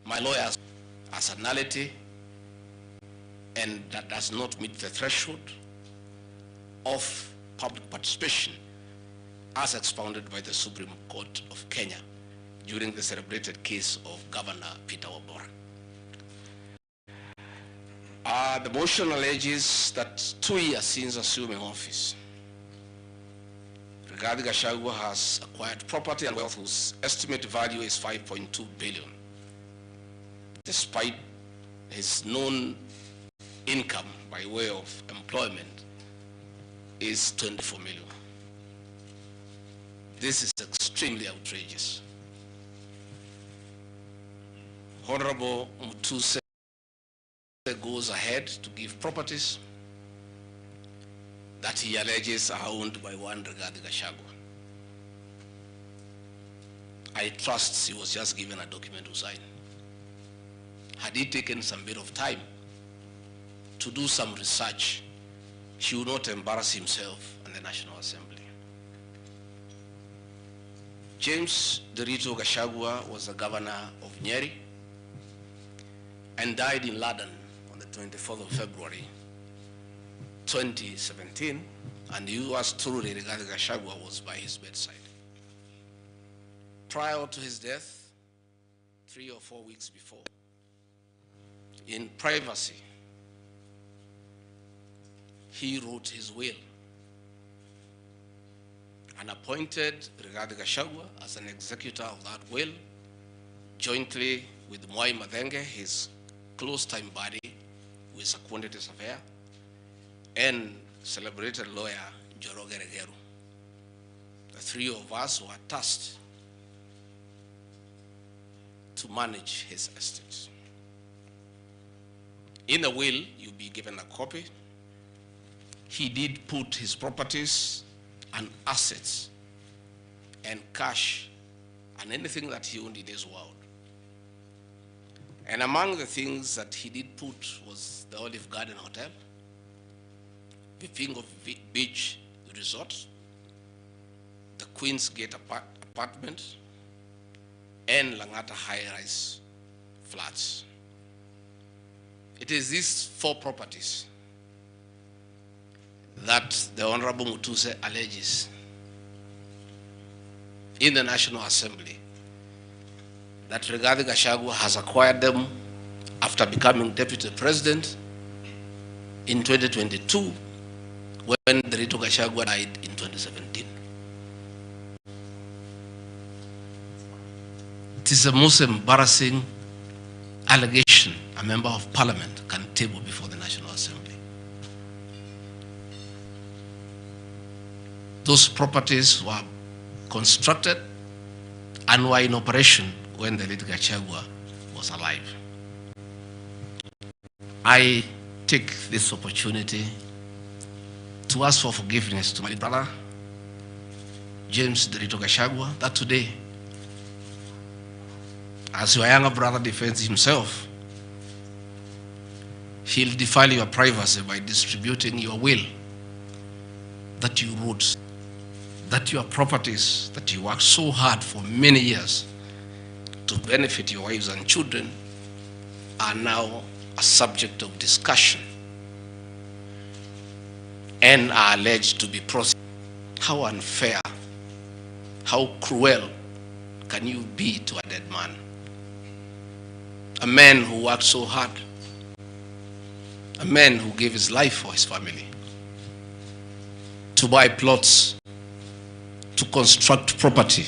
my lawyers as a nullity, and that does not meet the threshold of public participation as expounded by the Supreme Court of Kenya during the celebrated case of Governor Peter Wabora. The motion alleges that 2 years since assuming office, Gachagua has acquired property and wealth whose estimated value is 5.2 billion, despite his known income by way of employment is 24 million. This is extremely outrageous. Honorable Mutuse goes ahead to give properties that he alleges are owned by one Rigathi Gachagua. I trust he was just given a document to sign. Had he taken some bit of time to do some research, he would not embarrass himself and the National Assembly. James Derito Gachagua was the governor of Nyeri and died in London on the 24th of February 2017, and yours truly, Rigathi Gachagua, was by his bedside. Prior to his death, 3 or 4 weeks before, in privacy, he wrote his will and appointed Rigathi Gachagua as an executor of that will, jointly with Mwai Madenge, his close-time buddy who is a quantity surveyor, and celebrated lawyer Njoroge Regeru. The three of us were tasked to manage his estate. In the will, you'll be given a copy. He did put his properties and assets and cash and anything that he owned in his world. And among the things that he did put was the Olive Garden Hotel, the Pingo Beach Resort, the Queen's Gate apartment, and Langata high-rise flats. It is these 4 properties that the Honorable Mutuse alleges in the National Assembly that Rigathi Gachagua has acquired them after becoming Deputy President in 2022 when Derito Gachagua died in 2017. It is the most embarrassing allegation a member of parliament can table before the National Assembly. Those properties were constructed and were in operation when the late Gachagua was alive. I take this opportunity to ask for forgiveness to my brother, James Derito Gachagua, that today, as your younger brother defends himself, he'll defile your privacy by distributing your will that you wrote, that your properties that you worked so hard for many years to benefit your wives and children are now a subject of discussion and are alleged to be prosecuted. How unfair, how cruel can you be to a dead man? A man who worked so hard, a man who gave his life for his family, to buy plots, to construct property,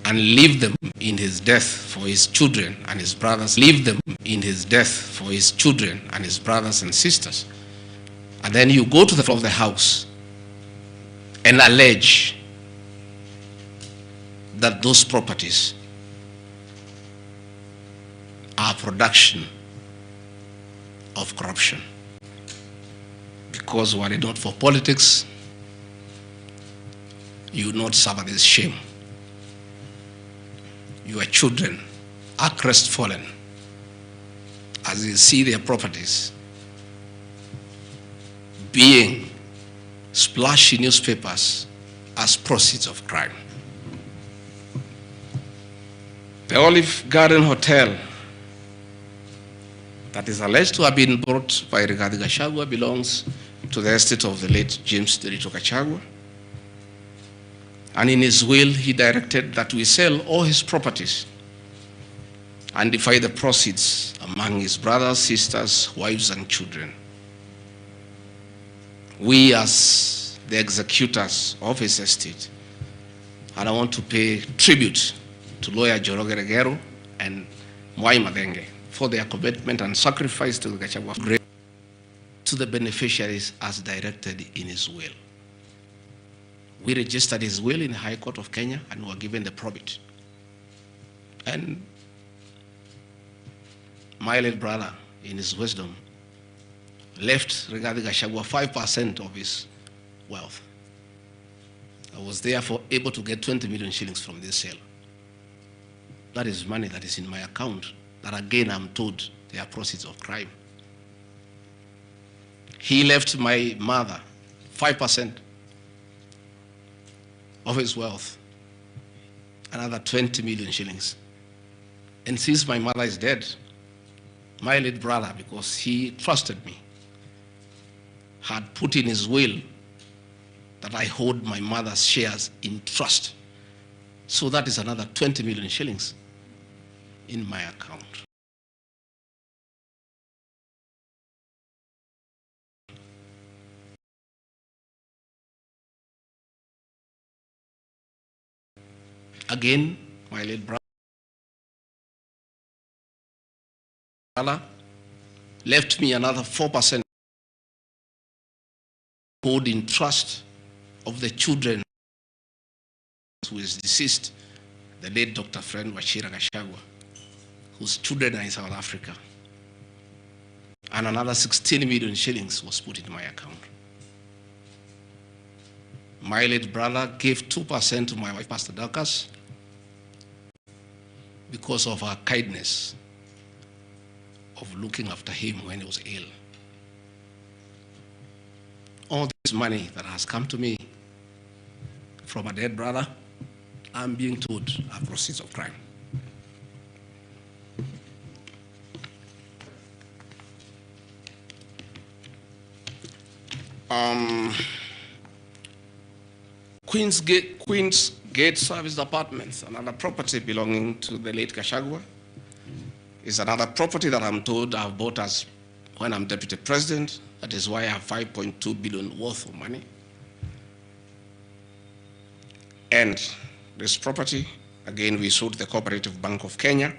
and leave them in his death for his children and his brothers, leave them in his death for his children and his brothers and sisters. And then you go to the floor of the House and allege that those properties are production of corruption. Because were it not for politics, you would not suffer this shame. Your children are crestfallen as they see their properties being splashed in newspapers as proceeds of crime. The Olive Garden Hotel that is alleged to have been bought by Rigathi Gachagua belongs to the estate of the late James Derito Gachagua. And in his will, he directed that we sell all his properties and divide the proceeds among his brothers, sisters, wives, and children. We, as the executors of his estate, and I want to pay tribute to lawyer Njoroge Regero and Mwai Madenge for their commitment and sacrifice to the Gachagua to the beneficiaries as directed in his will. We registered his will in the High Court of Kenya and were given the probate. And my late brother, in his wisdom, left Rigathi Gachagua 5% of his wealth. I was therefore able to get 20 million shillings from this sale. That is money that is in my account, that again I'm told they are proceeds of crime. He left my mother 5% of his wealth, another 20 million shillings. And since my mother is dead, my late brother, because he trusted me, had put in his will that I hold my mother's shares in trust. So that is another 20 million shillings in my account. Again, my late brother left me another 4% hold in trust of the children who is deceased, the late Dr. Friend Wachira Gachagua, whose children are in South Africa. And another 16 million shillings was put in my account. My late brother gave 2% to my wife, Pastor Dorcas, because of her kindness of looking after him when he was ill. All this money that has come to me from a dead brother, I'm being told are proceeds of crime. Queen's Gate Service Apartments, another property belonging to the late Gachagua, is another property that I'm told I've bought as when I'm deputy president. That is why I have 5.2 billion worth of money. And this property, again, we sold the Cooperative Bank of Kenya,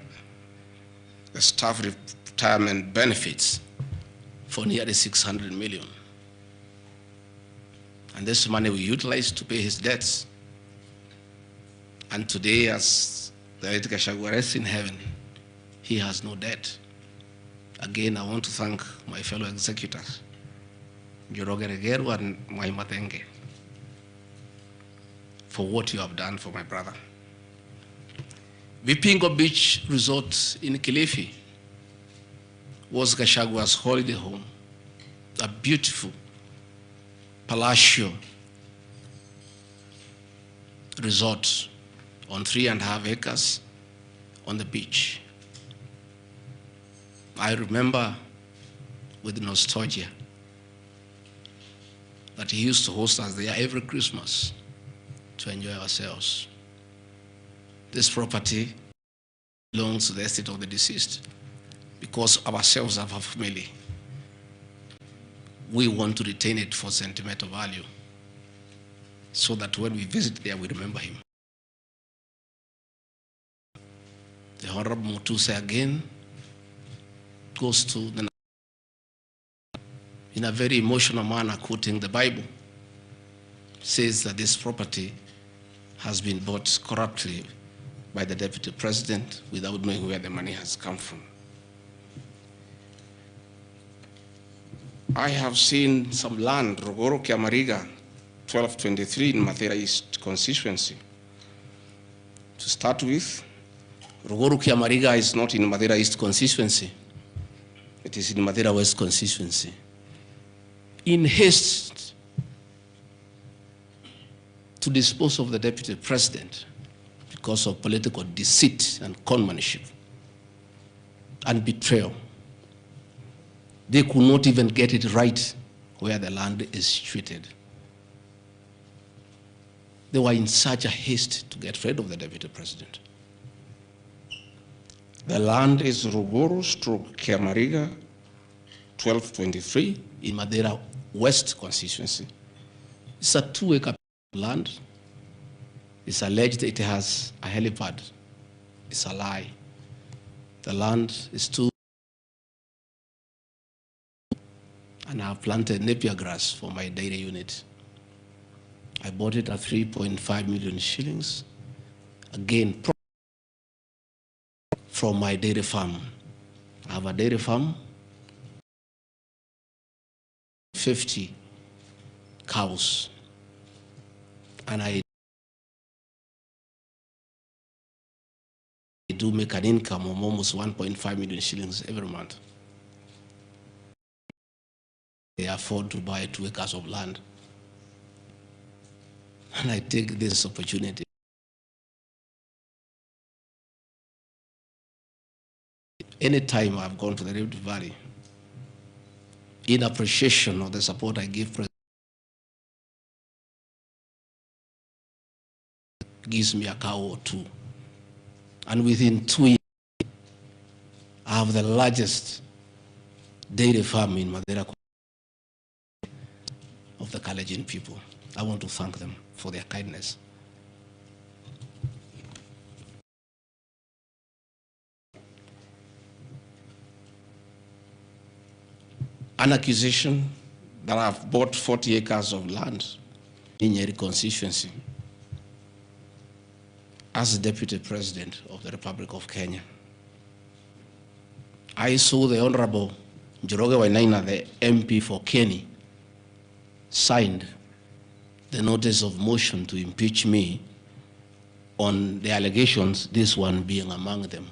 the staff retirement benefits for nearly 600 million. And this money we utilized to pay his debts. And today, as the late Gachagua rests in heaven, he has no debt. Again, I want to thank my fellow executors, Njoroge Regero and Mwai Madenge, for what you have done for my brother. Vipingo Beach Resort in Kilifi was Gachagua's holiday home, a beautiful palatial resort on 3.5 acres on the beach. I remember with nostalgia that he used to host us there every Christmas to enjoy ourselves. This property belongs to the estate of the deceased because ourselves have a family. We want to retain it for sentimental value so that when we visit there, we remember him. The Honorable Mutuse again goes to the, in a very emotional manner, quoting the Bible, says that this property has been bought corruptly by the deputy president without knowing where the money has come from. I have seen some land, Rogoro Kiamariga, 1223 in Mathera East constituency. To start with, Rogoro Kiamariga is not in Mathera East constituency. It is in Mathera West constituency. In haste to dispose of the deputy president, because of political deceit and conmanship and betrayal. They could not even get it right where the land is treated. They were in such a haste to get rid of the deputy president. The land is Ruguru/Kiamariga, 1223. In Madeira West constituency. It's a 2-acre land. It's alleged it has a helipad. It's a lie. The land is too, and I've planted napier grass for my dairy unit. I bought it at 3.5 million shillings. Again, from my dairy farm. I have a dairy farm, 50 cows, and I do make an income of almost 1.5 million shillings every month. They afford to buy 2 acres of land. And I take this opportunity. Anytime I've gone to the Rift Valley, in appreciation of the support I give President, gives me a cow or 2. And within 2 years, I have the largest dairy farm in Madeira of the Kalenjin people. I want to thank them for their kindness. An accusation that I've bought 40 acres of land in Nyeri constituency as Deputy President of the Republic of Kenya. I saw the Honorable Njoroge Wainaina, the MP for Kenny, signed the notice of motion to impeach me on the allegations, this one being among them.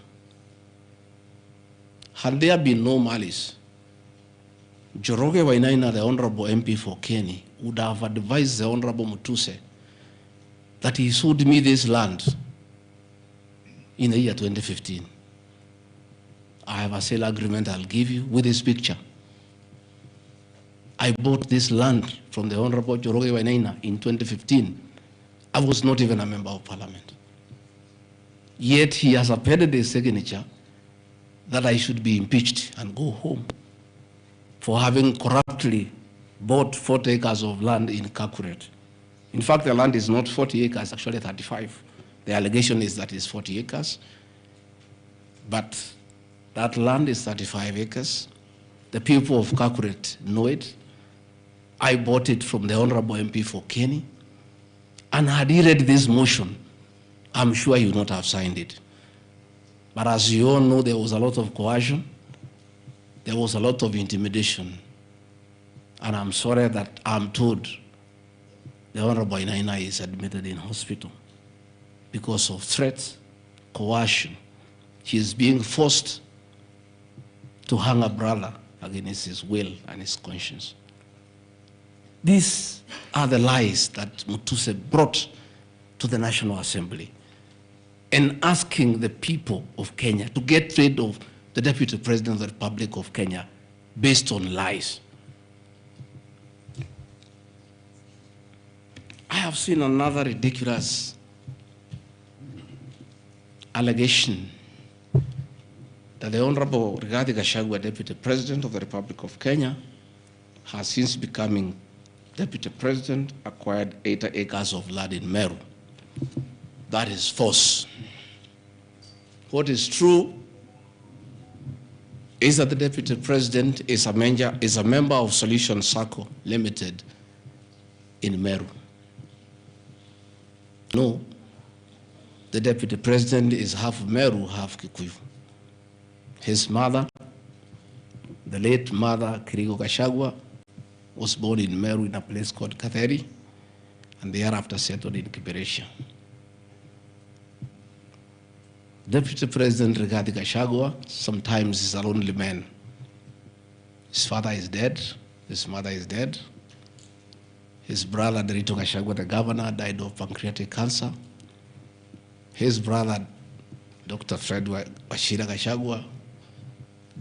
Had there been no malice, Njoroge Wainaina, the Honorable MP for Kenny, would have advised the Honorable Mutuse that he sold me this land in the year 2015. I have a sale agreement I'll give you with this picture. I bought this land from the Honorable Njoroge Wainaina in 2015. I was not even a member of parliament. Yet he has appended a signature that I should be impeached and go home for having corruptly bought 40 acres of land in Kakuret. In fact, the land is not 40 acres, actually 35. The allegation is that it's 40 acres, but that land is 35 acres. The people of Kakuret know it. I bought it from the Honorable MP for Kenny, and had he read this motion, I'm sure he would not have signed it. But as you all know, there was a lot of coercion, there was a lot of intimidation, and I'm sorry that I'm told the Honorable Wainaina is admitted in hospital because of threats, coercion. He is being forced to hang a brother against his will and his conscience. These are the lies that Mutuse brought to the National Assembly, and asking the people of Kenya to get rid of the Deputy President of the Republic of Kenya based on lies. I have seen another ridiculous allegation that the Honorable Gachagua, Deputy President of the Republic of Kenya, has since becoming Deputy President, acquired 80 acres of land in Meru. That is false. What is true is that the Deputy President is a member of Solution Circle Limited in Meru. No, the Deputy President is half Meru, half Kikuyu. His mother, the late mother, Kirigo Gachagua, was born in Meru in a place called Katheri, and thereafter settled in Kiberesha. Deputy President Rigathi Gachagua sometimes is a lonely man. His father is dead, his mother is dead. His brother, Derito Gachagua, the governor, died of pancreatic cancer. His brother, Dr. Fred Wachira Gachagua,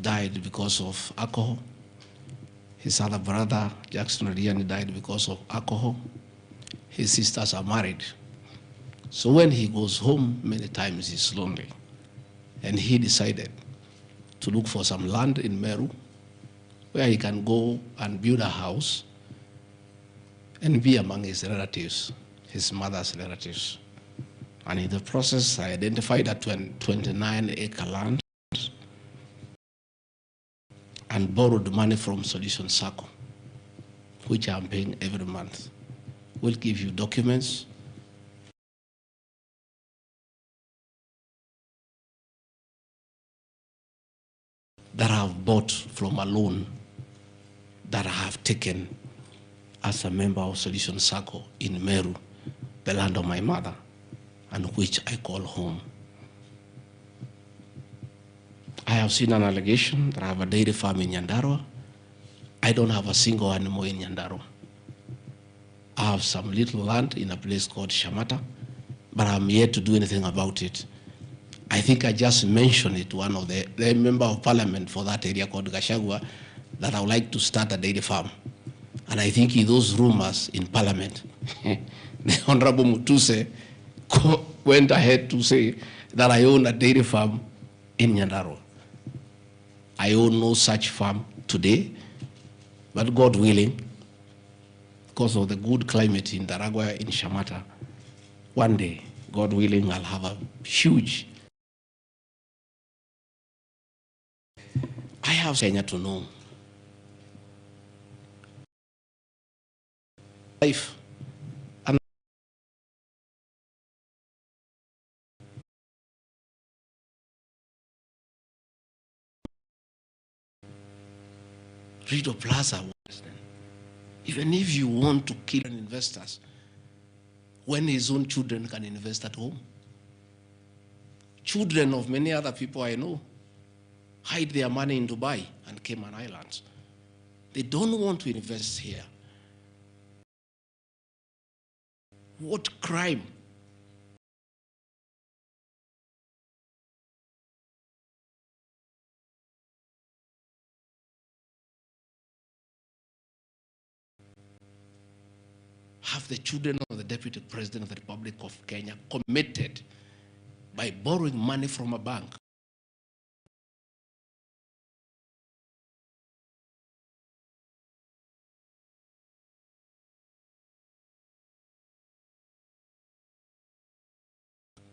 died because of alcohol. His other brother, Jackson Riani, died because of alcohol. His sisters are married. So when he goes home, many times he's lonely. And he decided to look for some land in Meru where he can go and build a house and be among his relatives, his mother's relatives. And in the process, I identified that 29-acre land and borrowed money from Solution Circle, which I'm paying every month. We'll give you documents. That I have bought from a loan that I have taken as a member of Solution Circle in Meru, the land of my mother, and which I call home. I have seen an allegation that I have a dairy farm in Nyandarua. I don't have a single animal in Nyandarua. I have some little land in a place called Shamata, but I'm yet to do anything about it. I think I just mentioned it to one of the member of parliament for that area called Gachagua that I would like to start a dairy farm. And I think in those rumors in parliament, the Honorable Mutuse went ahead to say that I own a dairy farm in Nyandarua. I own no such farm today, but God willing, because of the good climate in Daragwa, in Shamata, one day, God willing, I'll have a huge. I have Kenya to know. Life. And Rido Plaza, even if you want to kill investors, when his own children can invest at home. Children of many other people I know hide their money in Dubai and Cayman Islands. They don't want to invest here. What crime? Have the children of the Deputy President of the Republic of Kenya committed by borrowing money from a bank?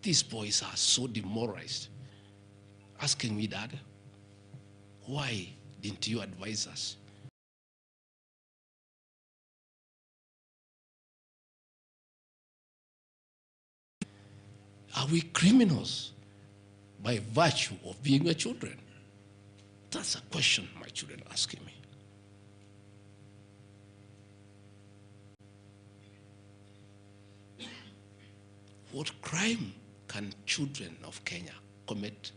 These boys are so demoralized, asking me, Dad, why didn't you advise us? Are we criminals by virtue of being a children? That's a question my children are asking me. What crime can children of Kenya commit?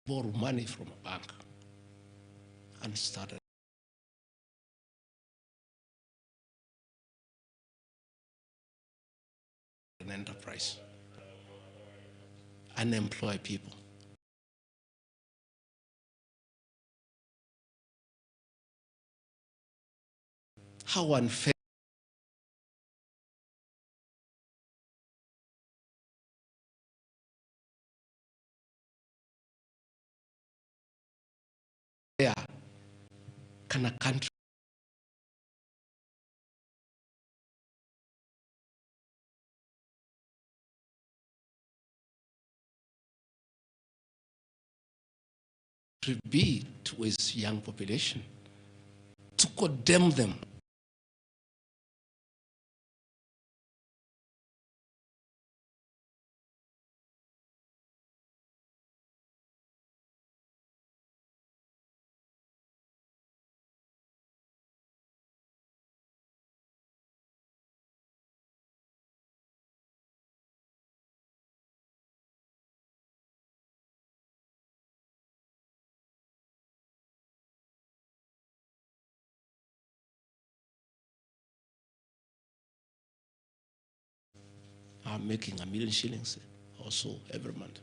Borrow money from a bank and start an enterprise and employ people. How unfair. Can a country be to its young population to condemn them? I'm making $1 million shillings or so every month.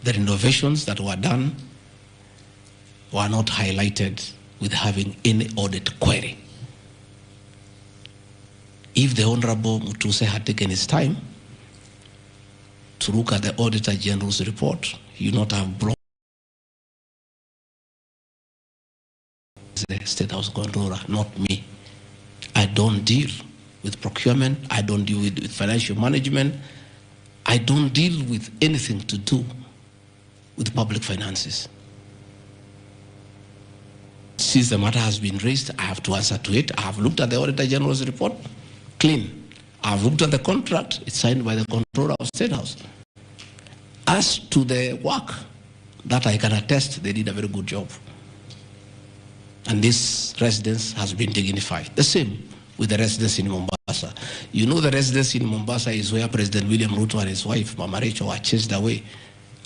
the renovations that were done were not highlighted with having any audit query. If the Honorable Mutuse had taken his time to look at the Auditor General's report, he would not have brought the State House Controller, not me. I don't deal with procurement. I don't deal with financial management. I don't deal with anything to do with public finances. Since the matter has been raised, I have to answer to it. I have looked at the Auditor General's report, clean. I have looked at the contract, it's signed by the Controller of State House. As to the work, that I can attest, they did a very good job. And this residence has been dignified. The same with the residence in Mombasa. You know, the residence in Mombasa is where President William Ruto and his wife, Mama Rachel, were chased away,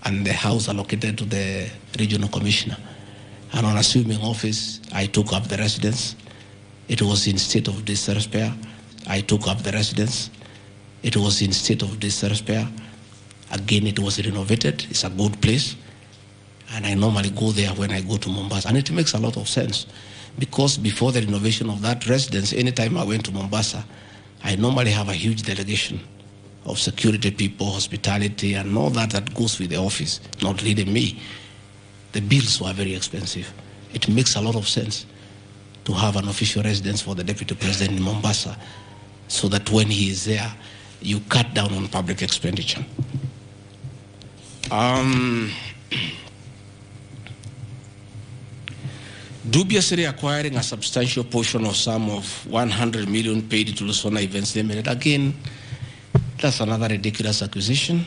and the house allocated to the regional commissioner. And on assuming office, I took up the residence. It was in state of disrepair. I took up the residence. It was in state of disrepair. Again, it was renovated. It's a good place. And I normally go there when I go to Mombasa. And it makes a lot of sense, because before the renovation of that residence, anytime I went to Mombasa, I normally have a huge delegation of security people, hospitality, and all that goes with the office, not really me. The bills were very expensive. It makes a lot of sense to have an official residence for the Deputy President in Mombasa, so that when he is there, you cut down on public expenditure. Dubiously acquiring a substantial portion of sum of 100 million paid to Lusona Events Limited. Again, that's another ridiculous acquisition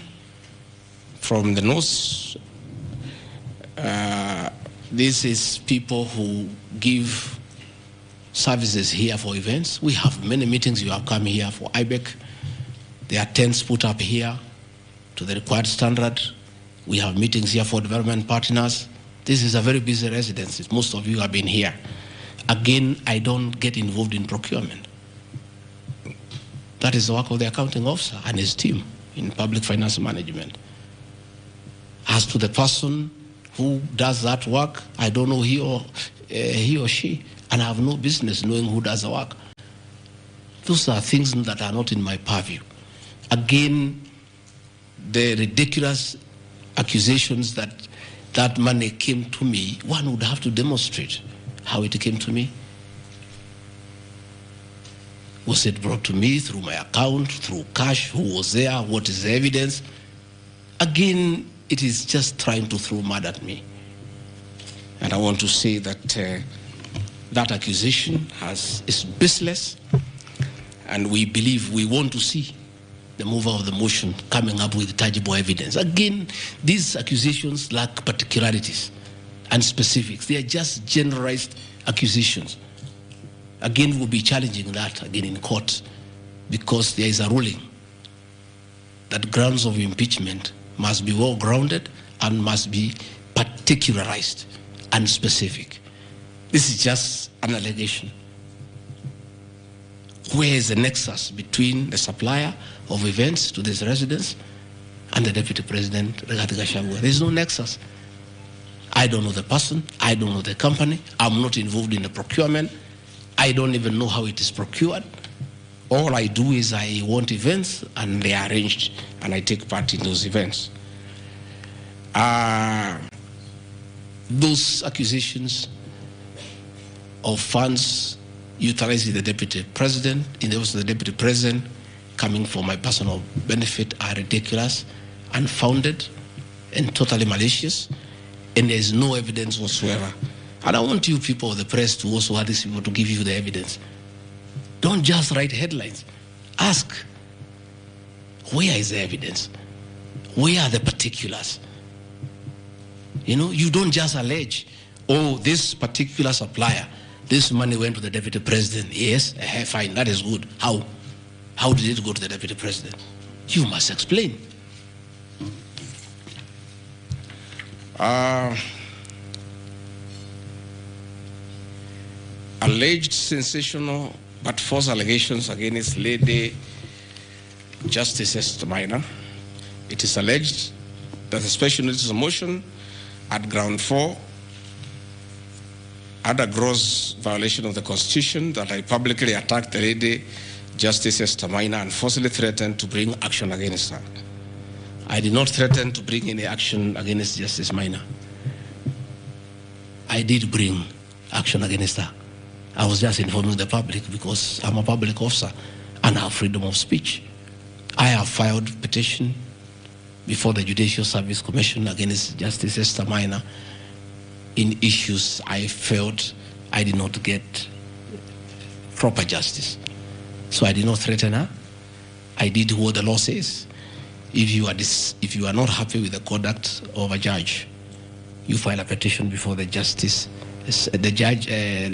from the north. This is people who give services here for events. We have many meetings. You have come here for IBEC. There are tents put up here to the required standard. We have meetings here for development partners. This is a very busy residence. Most of you have been here. Again, I don't get involved in procurement. That is the work of the accounting officer and his team in public finance management. As to the person who does that work, I don't know he or she, and I have no business knowing who does the work. Those are things that are not in my purview. Again, the ridiculous accusations that money came to me, one would have to demonstrate how it came to me. Was it brought to me through my account, through cash? Who was there? What is the evidence? Again, it is just trying to throw mud at me. And I want to say that that accusation is baseless, and we believe, we want to see the mover of the motion coming up with tangible evidence. Again, these accusations lack particularities and specifics. They are just generalized accusations. Again, we'll be challenging that again in court, because there is a ruling that grounds of impeachment must be well grounded and must be particularized and specific. This is just an allegation. Where is the nexus between the supplier of events to this residence and the Deputy President, Gachagua? There is no nexus. I don't know the person. I don't know the company. I'm not involved in the procurement. I don't even know how it is procured. All I do is I want events, and they are arranged, and I take part in those events. Those accusations of funds utilizing the Deputy President, in the office of the Deputy President, coming for my personal benefit, are ridiculous, unfounded, and totally malicious, and there is no evidence whatsoever. And I want you people of the press to also ask these people to give you the evidence. Don't just write headlines. Ask, where is the evidence? Where are the particulars? You know, you don't just allege, oh, this particular supplier, this money went to the Deputy President. Yes, fine, that is good. How? How did it go to the Deputy President? You must explain. Alleged sensational but false allegations against Lady Justice Esther Minor. It is alleged that the special notice of motion at ground 4 had a gross violation of the Constitution, that I publicly attacked the lady Justice Esther Maina and forcibly threatened to bring action against her. I did not threaten to bring any action against Justice Maina. I did bring action against her. I was just informing the public because I'm a public officer and I have freedom of speech. I have filed petition before the Judicial Service Commission against Justice Esther Maina in issues I felt I did not get proper justice. So I did not threaten her. I did what the law says. If you are not happy with the conduct of a judge, you file a petition before the justice. The judge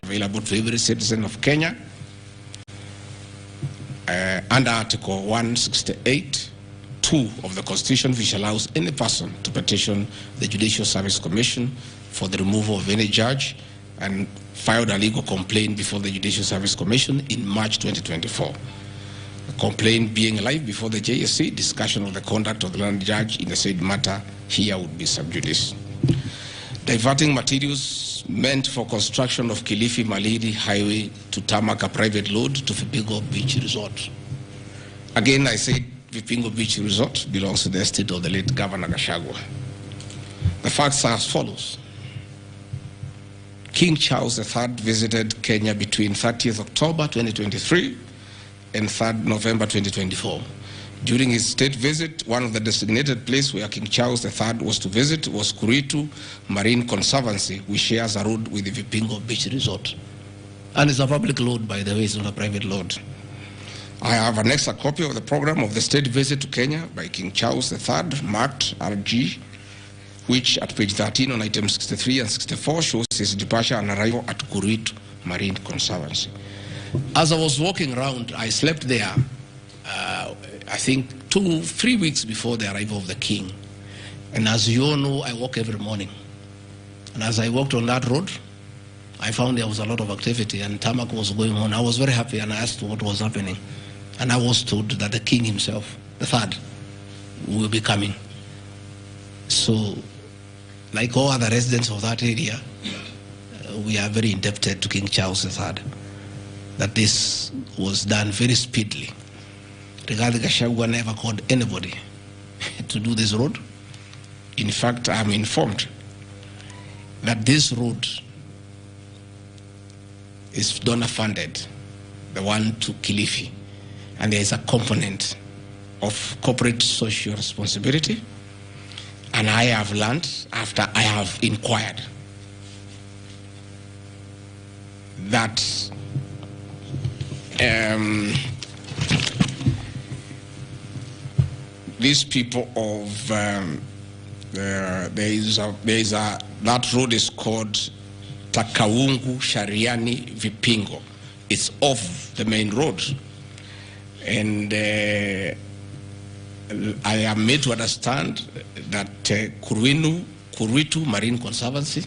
available to every citizen of Kenya under Article 168(2) of the Constitution, which allows any person to petition the Judicial Service Commission for the removal of any judge, and filed a legal complaint before the Judicial Service Commission in March 2024. The complaint being live before the JSC, discussion of the conduct of the land judge in the said matter here would be sub judice. Diverting materials meant for construction of Kilifi Malindi Highway to tarmac a private load to Vipingo Beach Resort. Again, I say Vipingo Beach Resort belongs to the estate of the late Governor Gachagua. The facts are as follows. King Charles III visited Kenya between 30th October 2023 and 3rd November 2024. During his state visit, one of the designated places where King Charles III was to visit was Qulity Marine Conservancy, which shares a road with the Vipingo Beach Resort. And it's a public load, by the way, it's not a private load. I have annexed a copy of the program of the state visit to Kenya by King Charles III, marked RG, which at page 13 on items 63 and 64 shows his departure and arrival at Qulity Marine Conservancy. As I was walking around, I slept there, I think 2-3 weeks before the arrival of the king. And as you all know, I walk every morning. And as I walked on that road, I found there was a lot of activity and tarmac was going on. I was very happy and I asked what was happening. And I was told that the king himself, the third, will be coming. So, like all other residents of that area, we are very indebted to King Charles III, that this was done very speedily. Regarding Gachagua never called anybody to do this road. In fact, I'm informed that this road is donor funded, the one to Kilifi, and there is a component of corporate social responsibility. And I have learned, after I have inquired, that these people of that road is called Takawungu Shariani Vipingo. It's off the main road, and I am made to understand that Qulity Marine Conservancy,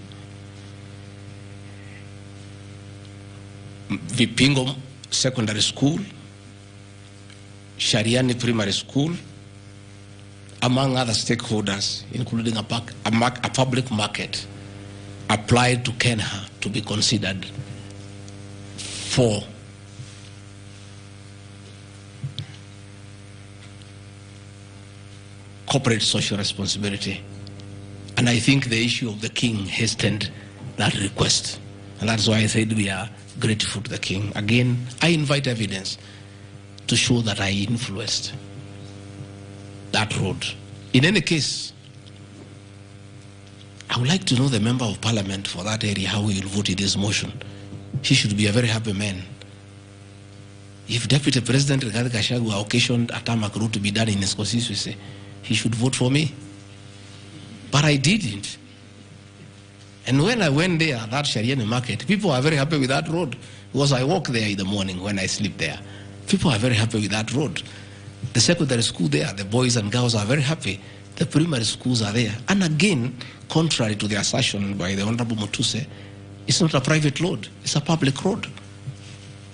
Vipingo Secondary School, Shariani Primary School, among other stakeholders, including a public market, applied to Kenya to be considered for corporate social responsibility. And I think the issue of the king hastened that request. And that's why I said we are grateful to the king. Again, I invite evidence to show that I influenced that road. In any case, I would like to know the member of parliament for that area, how he will vote in this motion. He should be a very happy man. If Deputy President Rigathi Gachagua occasioned a tarmac road to be done in his constituency, he should vote for me. But I didn't. And when I went there, that Shariani market, people are very happy with that road, because I walk there in the morning when I sleep there. People are very happy with that road. The secondary school there, the boys and girls are very happy. The primary schools are there. And again, contrary to the assertion by the Honorable Mutuse, it's not a private road, it's a public road.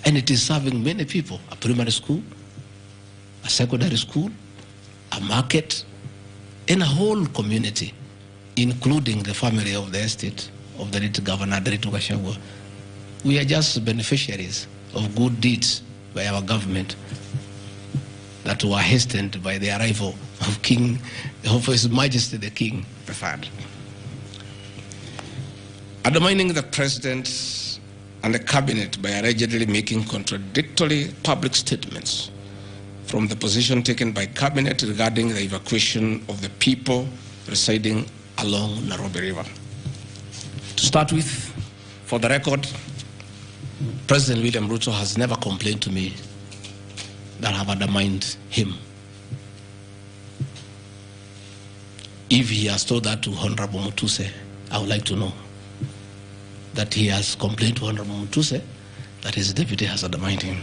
And it is serving many people, a primary school, a secondary school, a market, in a whole community, including the family of the estate of the late Governor Gachagua. We are just beneficiaries of good deeds by our government that were hastened by the arrival of His Majesty the King III. Undermining the President and the Cabinet by allegedly making contradictory public statements from the position taken by Cabinet regarding the evacuation of the people residing along Nairobi River. To start with, for the record, President William Ruto has never complained to me that I have undermined him. If he has told that to Honorable Mutuse, I would like to know that he has complained to Honorable Mutuse that his deputy has undermined him.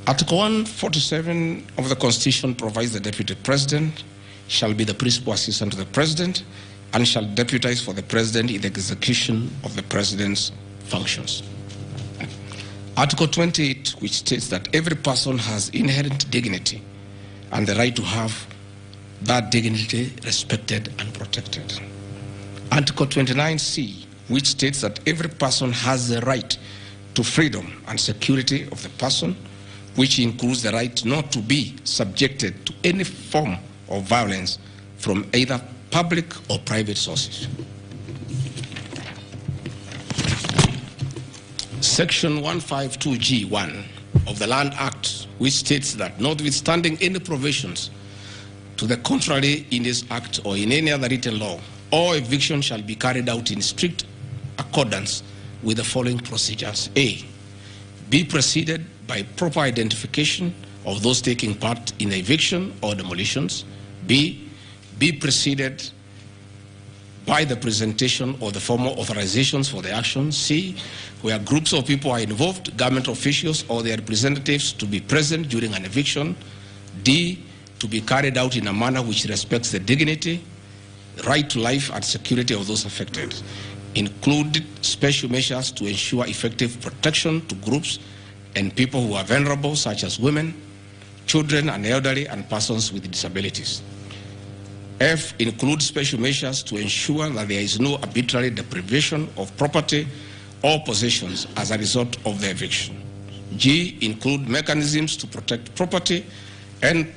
Article 147 of the Constitution provides the Deputy President shall be the principal assistant to the President and shall deputize for the President in the execution of the President's functions. Article 28, which states that every person has inherent dignity and the right to have that dignity respected and protected. Article 29C, which states that every person has the right to freedom and security of the person, which includes the right not to be subjected to any form of violence from either public or private sources. Section 152G1 of the Land Act, which states that notwithstanding any provisions to the contrary in this act or in any other written law, all eviction shall be carried out in strict accordance with the following procedures. A, be preceded by proper identification of those taking part in the eviction or demolitions. B, be preceded by the presentation of the formal authorizations for the action. C, where groups of people are involved, government officials or their representatives to be present during an eviction. D, to be carried out in a manner which respects the dignity, right to life and security of those affected. Include special measures to ensure effective protection to groups and people who are vulnerable, such as women, children and elderly, and persons with disabilities. F, include special measures to ensure that there is no arbitrary deprivation of property or possessions as a result of the eviction. G, include mechanisms to protect property and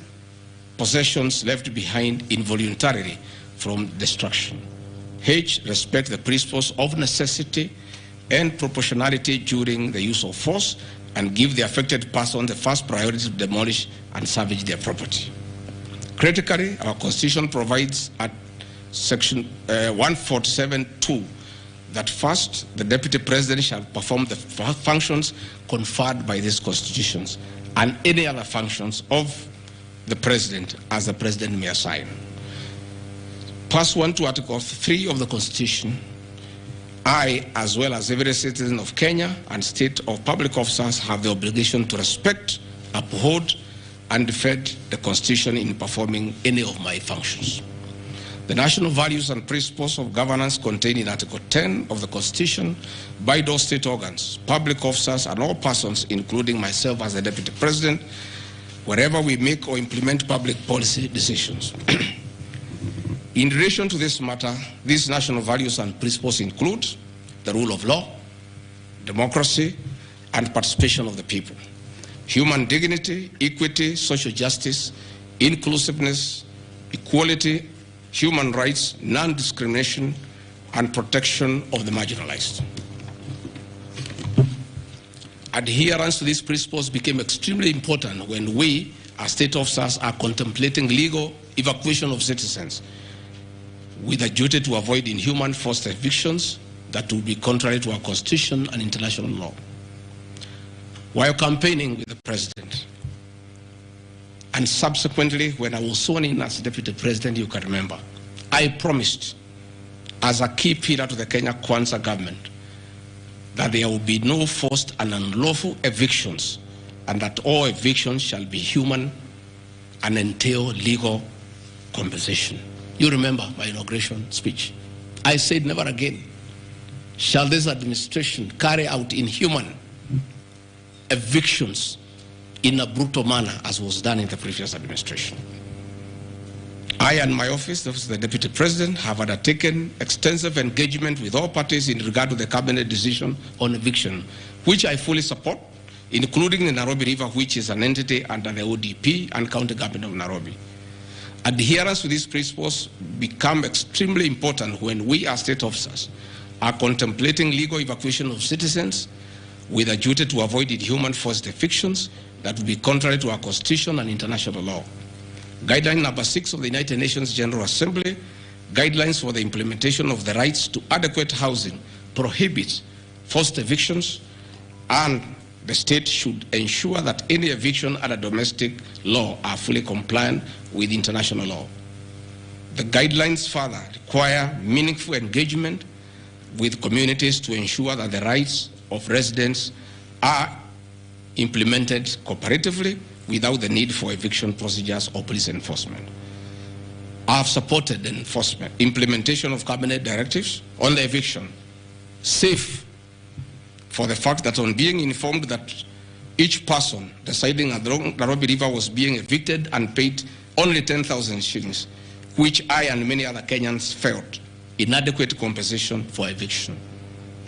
possessions left behind involuntarily from destruction. H, respect the principles of necessity and proportionality during the use of force and give the affected person the first priority to demolish and salvage their property. Critically, our Constitution provides at Section 147(2) that first, the Deputy President shall perform the functions conferred by these constitutions and any other functions of the President as the President may assign. Pursuant to Article 3 of the Constitution, I, as well as every citizen of Kenya and state of public officers, have the obligation to respect, uphold, and defend the Constitution in performing any of my functions. The national values and principles of governance contained in Article 10 of the Constitution by those state organs, public officers, and all persons, including myself as the Deputy President, wherever we make or implement public policy decisions. In relation to this matter, these national values and principles include the rule of law, democracy, and participation of the people, human dignity, equity, social justice, inclusiveness, equality, human rights, non-discrimination, and protection of the marginalized. Adherence to these principles became extremely important when we, as state officers, are contemplating legal evacuation of citizens with a duty to avoid inhuman forced evictions that would be contrary to our Constitution and international law. While campaigning with the President, and subsequently when I was sworn in as Deputy President, you can remember, I promised as a key pillar to the Kenya Kwanza government that there will be no forced and unlawful evictions and that all evictions shall be human and entail legal compensation. You remember my inauguration speech. I said never again shall this administration carry out inhuman evictions in a brutal manner as was done in the previous administration. I and my office, the Deputy President, have undertaken extensive engagement with all parties in regard to the cabinet decision on eviction, which I fully support, including the Nairobi River, which is an entity under the ODP and County Government of Nairobi. Adherence to these principles become extremely important when we as state officers are contemplating legal evacuation of citizens with a duty to avoid inhuman forced evictions that would be contrary to our Constitution and international law. Guideline number 6 of the United Nations General Assembly, guidelines for the implementation of the rights to adequate housing, prohibits forced evictions, and the state should ensure that any eviction under domestic law are fully compliant with international law. The guidelines further require meaningful engagement with communities to ensure that the rights of residents are implemented cooperatively without the need for eviction procedures or police enforcement. I have supported the implementation of cabinet directives on the eviction, safe for the fact that on being informed that each person residing at the Nairobi River was being evicted and paid only 10,000 shillings, which I and many other Kenyans felt inadequate compensation for eviction.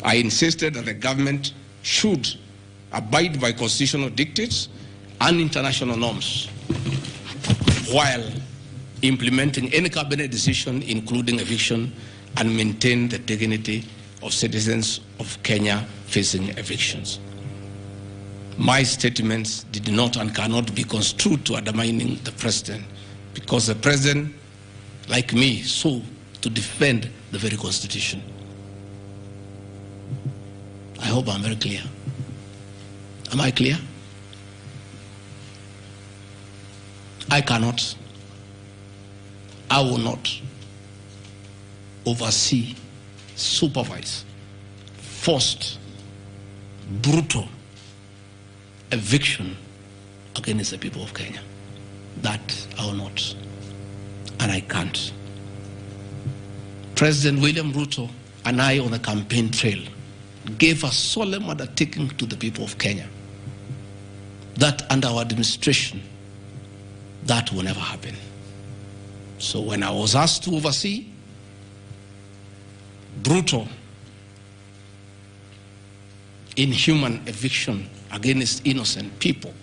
I insisted that the government should abide by constitutional dictates and international norms while implementing any cabinet decision, including eviction, and maintain the dignity of citizens of Kenya facing evictions. My statements did not and cannot be construed to undermining the president, because the president, like me, sought to defend the very Constitution. I hope I'm very clear. Am I clear? I cannot, I will not oversee, supervise, forced, brutal eviction against the people of Kenya. That I will not, and I can't. President William Ruto and I on the campaign trail gave a solemn undertaking to the people of Kenya that under our administration, that will never happen. So when I was asked to oversee brutal, inhuman eviction against innocent people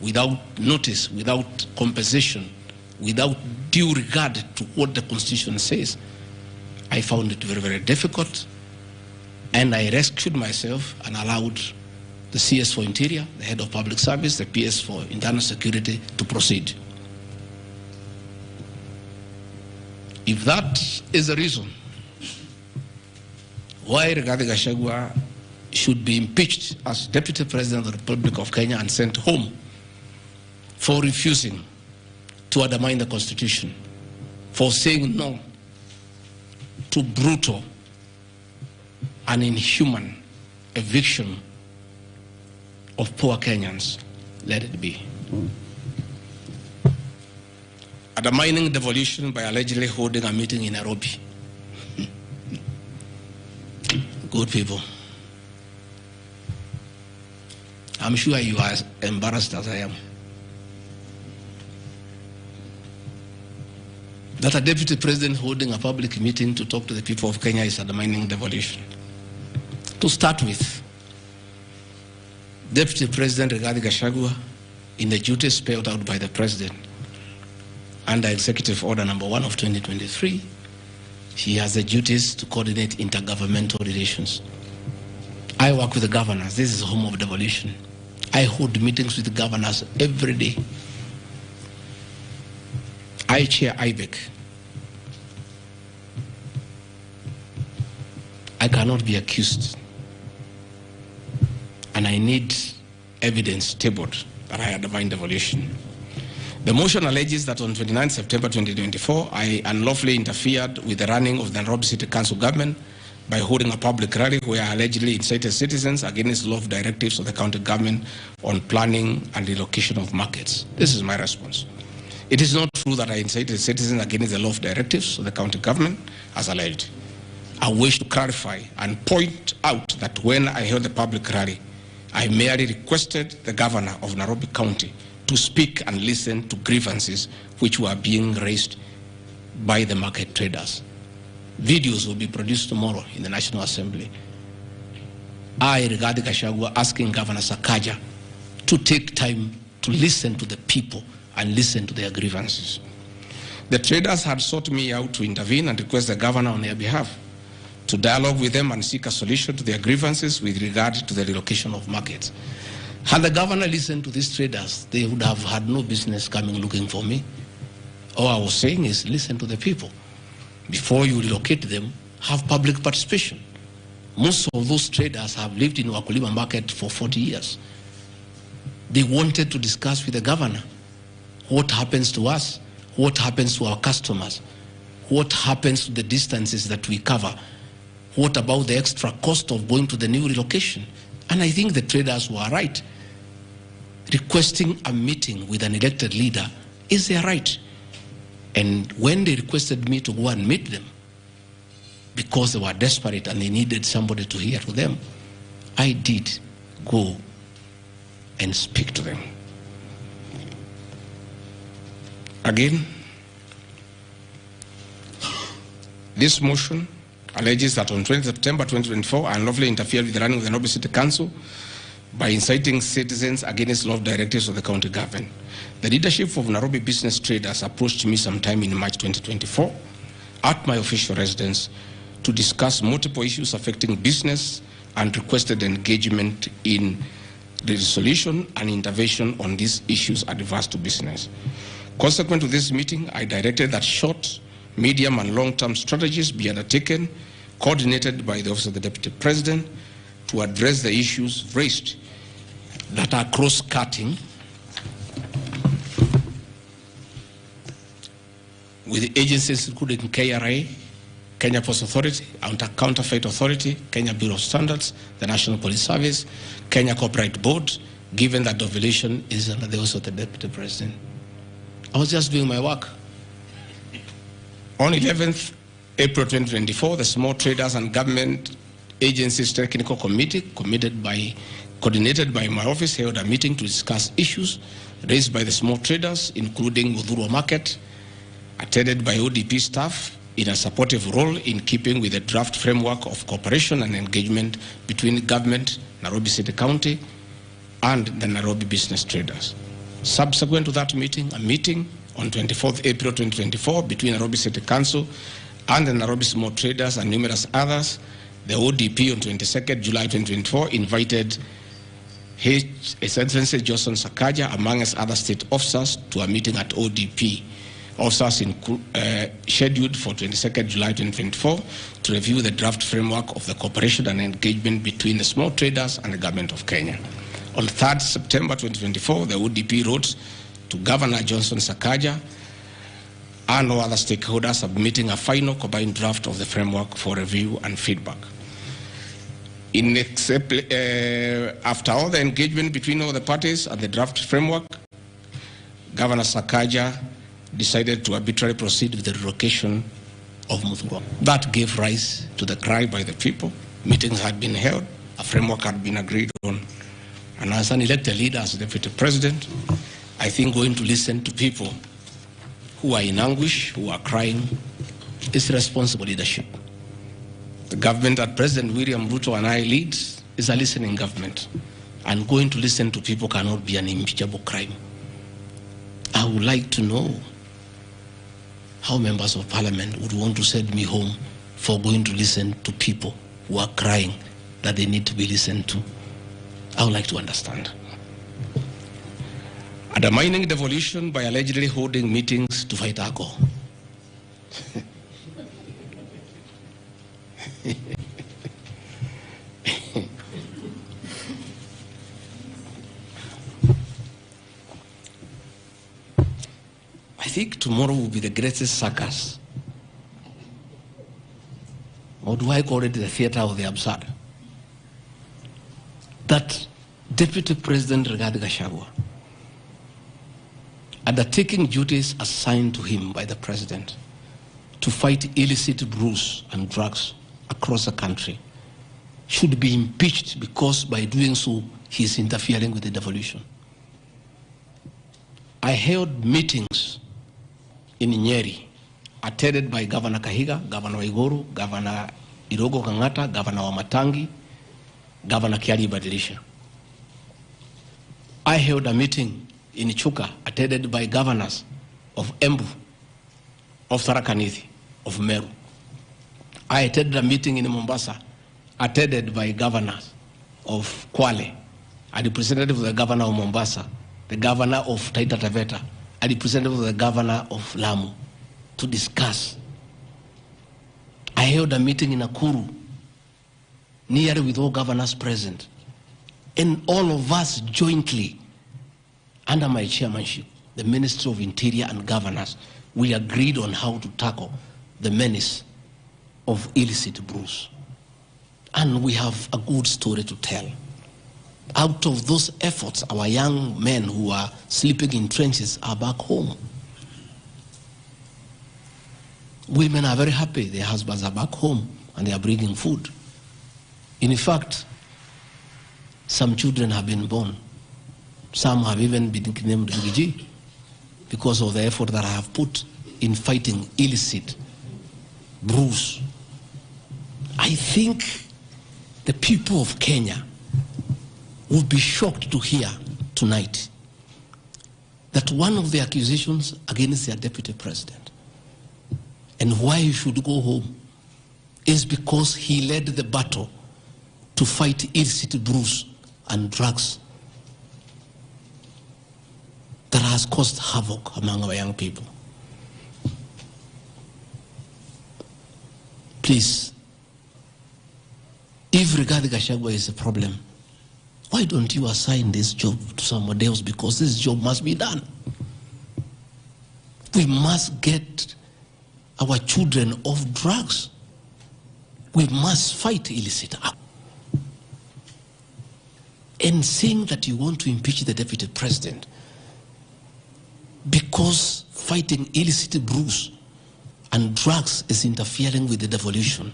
without notice, without compensation, without due regard to what the Constitution says, I found it very, very difficult, and I rescued myself and allowed the CS for Interior, the Head of Public Service, the PS for Internal Security to proceed. If that is the reason why Rigathi Gachagua should be impeached as Deputy President of the Republic of Kenya and sent home for refusing to undermine the Constitution, for saying no to brutal and inhuman eviction of poor Kenyans, let it be. Undermining devolution by allegedly holding a meeting in Nairobi. Good people. I'm sure you are as embarrassed as I am. That a deputy president holding a public meeting to talk to the people of Kenya is undermining devolution. To start with, Deputy President Rigathi Gachagua, in the duties spelled out by the President under Executive Order number 1 of 2023, he has the duties to coordinate intergovernmental relations. I work with the governors. This is the home of devolution. I hold meetings with the governors every day. I chair IBEC. I cannot be accused, and I need evidence tabled that I undermined devolution. The motion alleges that on 29 September 2024, I unlawfully interfered with the running of the Nairobi City Council government by holding a public rally where I allegedly incited citizens against law directives of the county government on planning and relocation of markets. This is my response. It is not true that I incited citizens against the law directives of the county government as alleged. I wish to clarify and point out that when I held the public rally, I merely requested the governor of Nairobi County to speak and listen to grievances which were being raised by the market traders. Videos will be produced tomorrow in the National Assembly. I, regarding Gachagua, asking Governor Sakaja to take time to listen to the people and listen to their grievances. The traders had sought me out to intervene and request the governor on their behalf to dialogue with them and seek a solution to their grievances with regard to the relocation of markets. Had the governor listened to these traders, they would have had no business coming looking for me. All I was saying is listen to the people. Before you relocate them, have public participation. Most of those traders have lived in Wakulima market for 40 years. They wanted to discuss with the governor what happens to us, what happens to our customers, what happens to the distances that we cover, what about the extra cost of going to the new relocation. And I think the traders were right. Requesting a meeting with an elected leader is their right. And when they requested me to go and meet them, because they were desperate and they needed somebody to hear to them, I did go and speak to them. Again, this motion alleges that on 20 September 2024, I unlawfully interfered with the running of the Nairobi City Council by inciting citizens against law directives of the county government. The leadership of Nairobi business traders approached me sometime in March 2024 at my official residence to discuss multiple issues affecting business and requested engagement in the resolution and intervention on these issues adverse to business. Consequent to this meeting, I directed that short, medium and long-term strategies be undertaken, coordinated by the Office of the Deputy President, to address the issues raised that are cross-cutting with agencies including KRA, Kenya Post Authority, Counterfeit Authority, Kenya Bureau of Standards, the National Police Service, Kenya Copyright Board, given that the violation is under the Office of the Deputy President. I was just doing my work. On 11th April 2024, the Small Traders and Government Agencies Technical Committee, coordinated by my office, held a meeting to discuss issues raised by the small traders, including Mudhurwa Market, attended by ODP staff in a supportive role in keeping with the draft framework of cooperation and engagement between government, Nairobi City County, and the Nairobi business traders. Subsequent to that meeting, a meeting on 24th April 2024 between Nairobi City Council and the Nairobi small traders and numerous others, the ODP on 22nd July 2024 invited His Excellency Johnson Sakaja, amongst other state officers, to a meeting at ODP. Officers scheduled for 22nd July 2024 to review the draft framework of the cooperation and engagement between the small traders and the government of Kenya. On 3rd September 2024, the ODP wrote to Governor Johnson Sakaja and all other stakeholders, submitting a final combined draft of the framework for review and feedback. After all the engagement between all the parties and the draft framework, Governor Sakaja decided to arbitrarily proceed with the relocation of Mudhurwa. That gave rise to the cry by the people. Meetings had been held, a framework had been agreed on. And as an elected leader, as Deputy President, I think going to listen to people who are in anguish, who are crying, is responsible leadership. The government that President William Ruto and I lead is a listening government. And going to listen to people cannot be an impeachable crime. I would like to know how members of parliament would want to send me home for going to listen to people who are crying that they need to be listened to. I would like to understand. Undermining devolution by allegedly holding meetings to fight alcohol. I think tomorrow will be the greatest circus. Or do I call it the theater of the absurd? That Deputy President Rigathi Gachagua, undertaking duties assigned to him by the President to fight illicit brews and drugs across the country, should be impeached because by doing so, he is interfering with the devolution. I held meetings in Nyeri attended by Governor Kahiga, Governor Waiguru, Governor Irogo Kangata, Governor Wamatangi, Governor Kiari Badilisha. I held a meeting in Chuka, attended by governors of Embu, of Tharaka Nithi, of Meru. I attended a meeting in Mombasa, attended by governors of Kwale, a representative of the governor of Mombasa, the governor of Taita Taveta, a representative of the governor of Lamu, to discuss. I held a meeting in Nakuru, nearly with all governors present, and all of us jointly, under my chairmanship, the Ministry of Interior and Governors, we agreed on how to tackle the menace of illicit brews. And we have a good story to tell. Out of those efforts, our young men who are sleeping in trenches are back home. Women are very happy. Their husbands are back home and they are bringing food. In fact, some children have been born. Some have even been named Gigi because of the effort that I have put in fighting illicit brews. I think the people of Kenya will be shocked to hear tonight that one of the accusations against their deputy president and why he should go home is because he led the battle to fight illicit brews and drugs that has caused havoc among our young people. Please, if Rigathi Gachagua is a problem, why don't you assign this job to somebody else? Because this job must be done. We must get our children off drugs. We must fight illicit. And saying that you want to impeach the deputy president because fighting illicit brews and drugs is interfering with the devolution.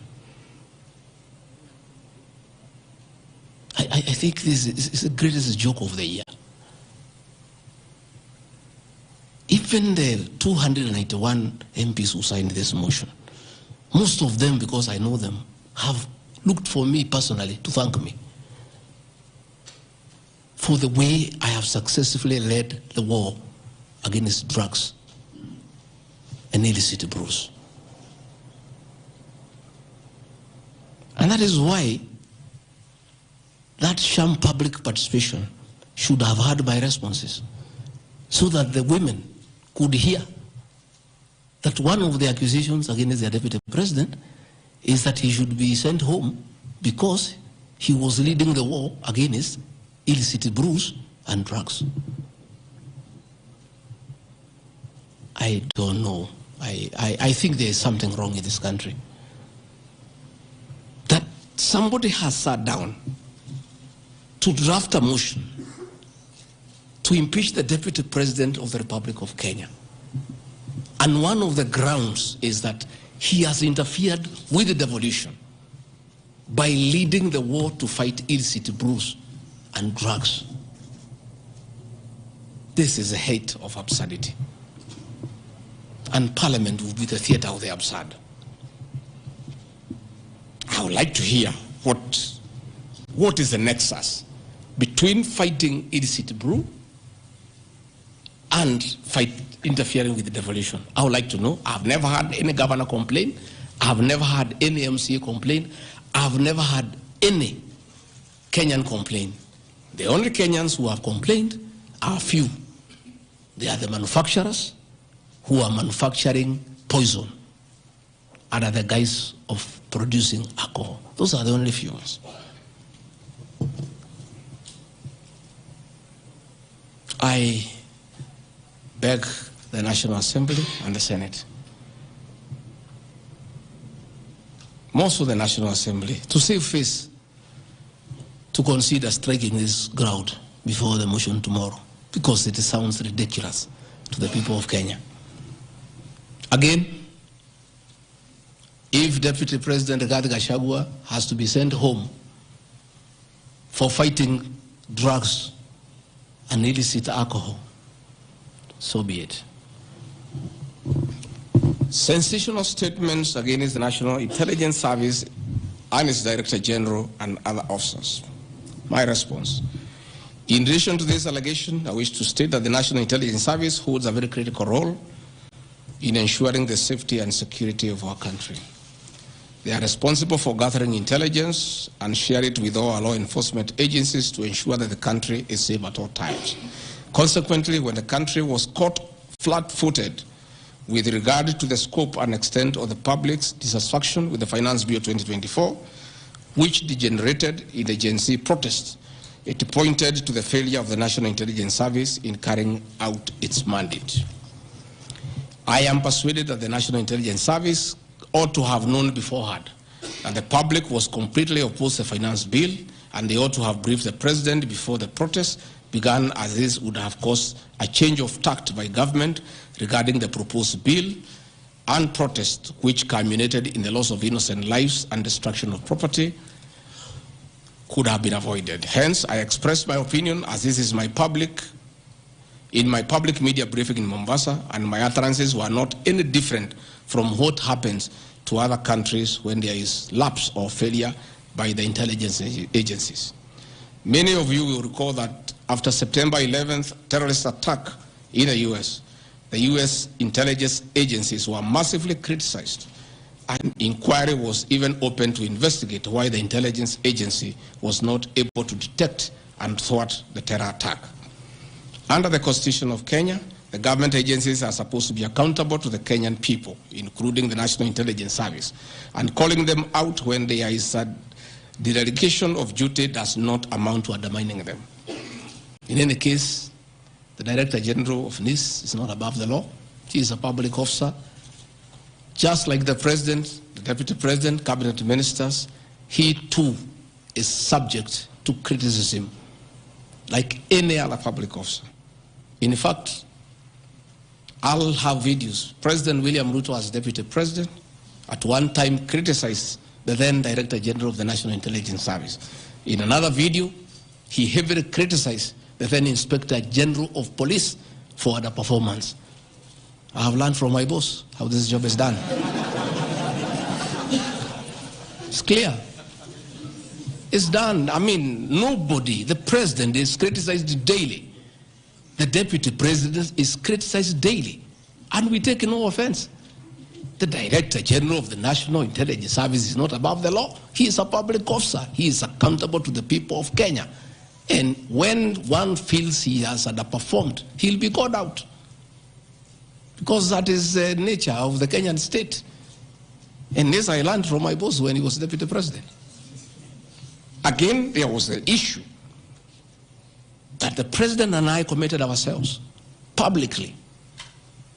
I think this is the greatest joke of the year. Even the 291 MPs who signed this motion, most of them, because I know them, have looked for me personally to thank me for the way I have successfully led the war against drugs and illicit brews. And that is why that sham public participation should have had my responses, so that the women could hear that one of the accusations against the deputy president is that he should be sent home because he was leading the war against illicit brews and drugs. I don't know. I think there is something wrong in this country. That somebody has sat down to draft a motion to impeach the deputy president of the Republic of Kenya. And one of the grounds is that he has interfered with the devolution by leading the war to fight illicit brews and drugs. This is a height of absurdity. And Parliament will be the theater of the absurd. I would like to hear what is the nexus between fighting illicit brew and interfering with the devolution. I would like to know. I've never had any governor complain. I've never had any MCA complain. I've never had any Kenyan complain. The only Kenyans who have complained are few. They are the manufacturers who are manufacturing poison under the guise of producing alcohol. Those are the only few ones. I beg the National Assembly and the Senate, most of the National Assembly, to save face, to consider striking this ground before the motion tomorrow, because it sounds ridiculous to the people of Kenya. Again, if Deputy President Rigathi Gachagua has to be sent home for fighting drugs and illicit alcohol, so be it. Sensational statements against the National Intelligence Service and its Director General and other officers. My response. In addition to this allegation, I wish to state that the National Intelligence Service holds a very critical role in ensuring the safety and security of our country. They are responsible for gathering intelligence and share it with all our law enforcement agencies to ensure that the country is safe at all times. Consequently, when the country was caught flat-footed with regard to the scope and extent of the public's dissatisfaction with the Finance Bill 2024, which degenerated in the Gen Z protests, it pointed to the failure of the National Intelligence Service in carrying out its mandate. I am persuaded that the National Intelligence Service ought to have known beforehand that the public was completely opposed to the Finance Bill, and they ought to have briefed the President before the protests began, as this would have caused a change of tact by government regarding the proposed bill and protest, which culminated in the loss of innocent lives and destruction of property, could have been avoided. Hence, I express my opinion, as this is in my public media briefing in Mombasa, and my utterances were not any different from what happens to other countries when there is lapse or failure by the intelligence agencies. Many of you will recall that after September 11th terrorist attack in the US, the US intelligence agencies were massively criticized, and inquiry was even opened to investigate why the intelligence agency was not able to detect and thwart the terror attack. Under the Constitution of Kenya, the government agencies are supposed to be accountable to the Kenyan people, including the National Intelligence Service, and calling them out when there is a dereliction of duty does not amount to undermining them. In any case, the Director General of NIS is not above the law. He is a public officer. Just like the President, the Deputy President, Cabinet Ministers, he too is subject to criticism like any other public officer. In fact, I'll have videos. President William Ruto, as Deputy President, at one time criticized the then Director General of the National Intelligence Service. In another video, he heavily criticized the then Inspector General of Police for the performance. I have learned from my boss how this job is done. It's clear. It's done. I mean, nobody, the President is criticized daily. The Deputy President is criticized daily. And we take no offense. The Director General of the National Intelligence Service is not above the law. He is a public officer. He is accountable to the people of Kenya. And when one feels he has underperformed, he'll be called out. Because that is the nature of the Kenyan state. And this I learned from my boss when he was Deputy President. Again, there was the issue that the President and I committed ourselves publicly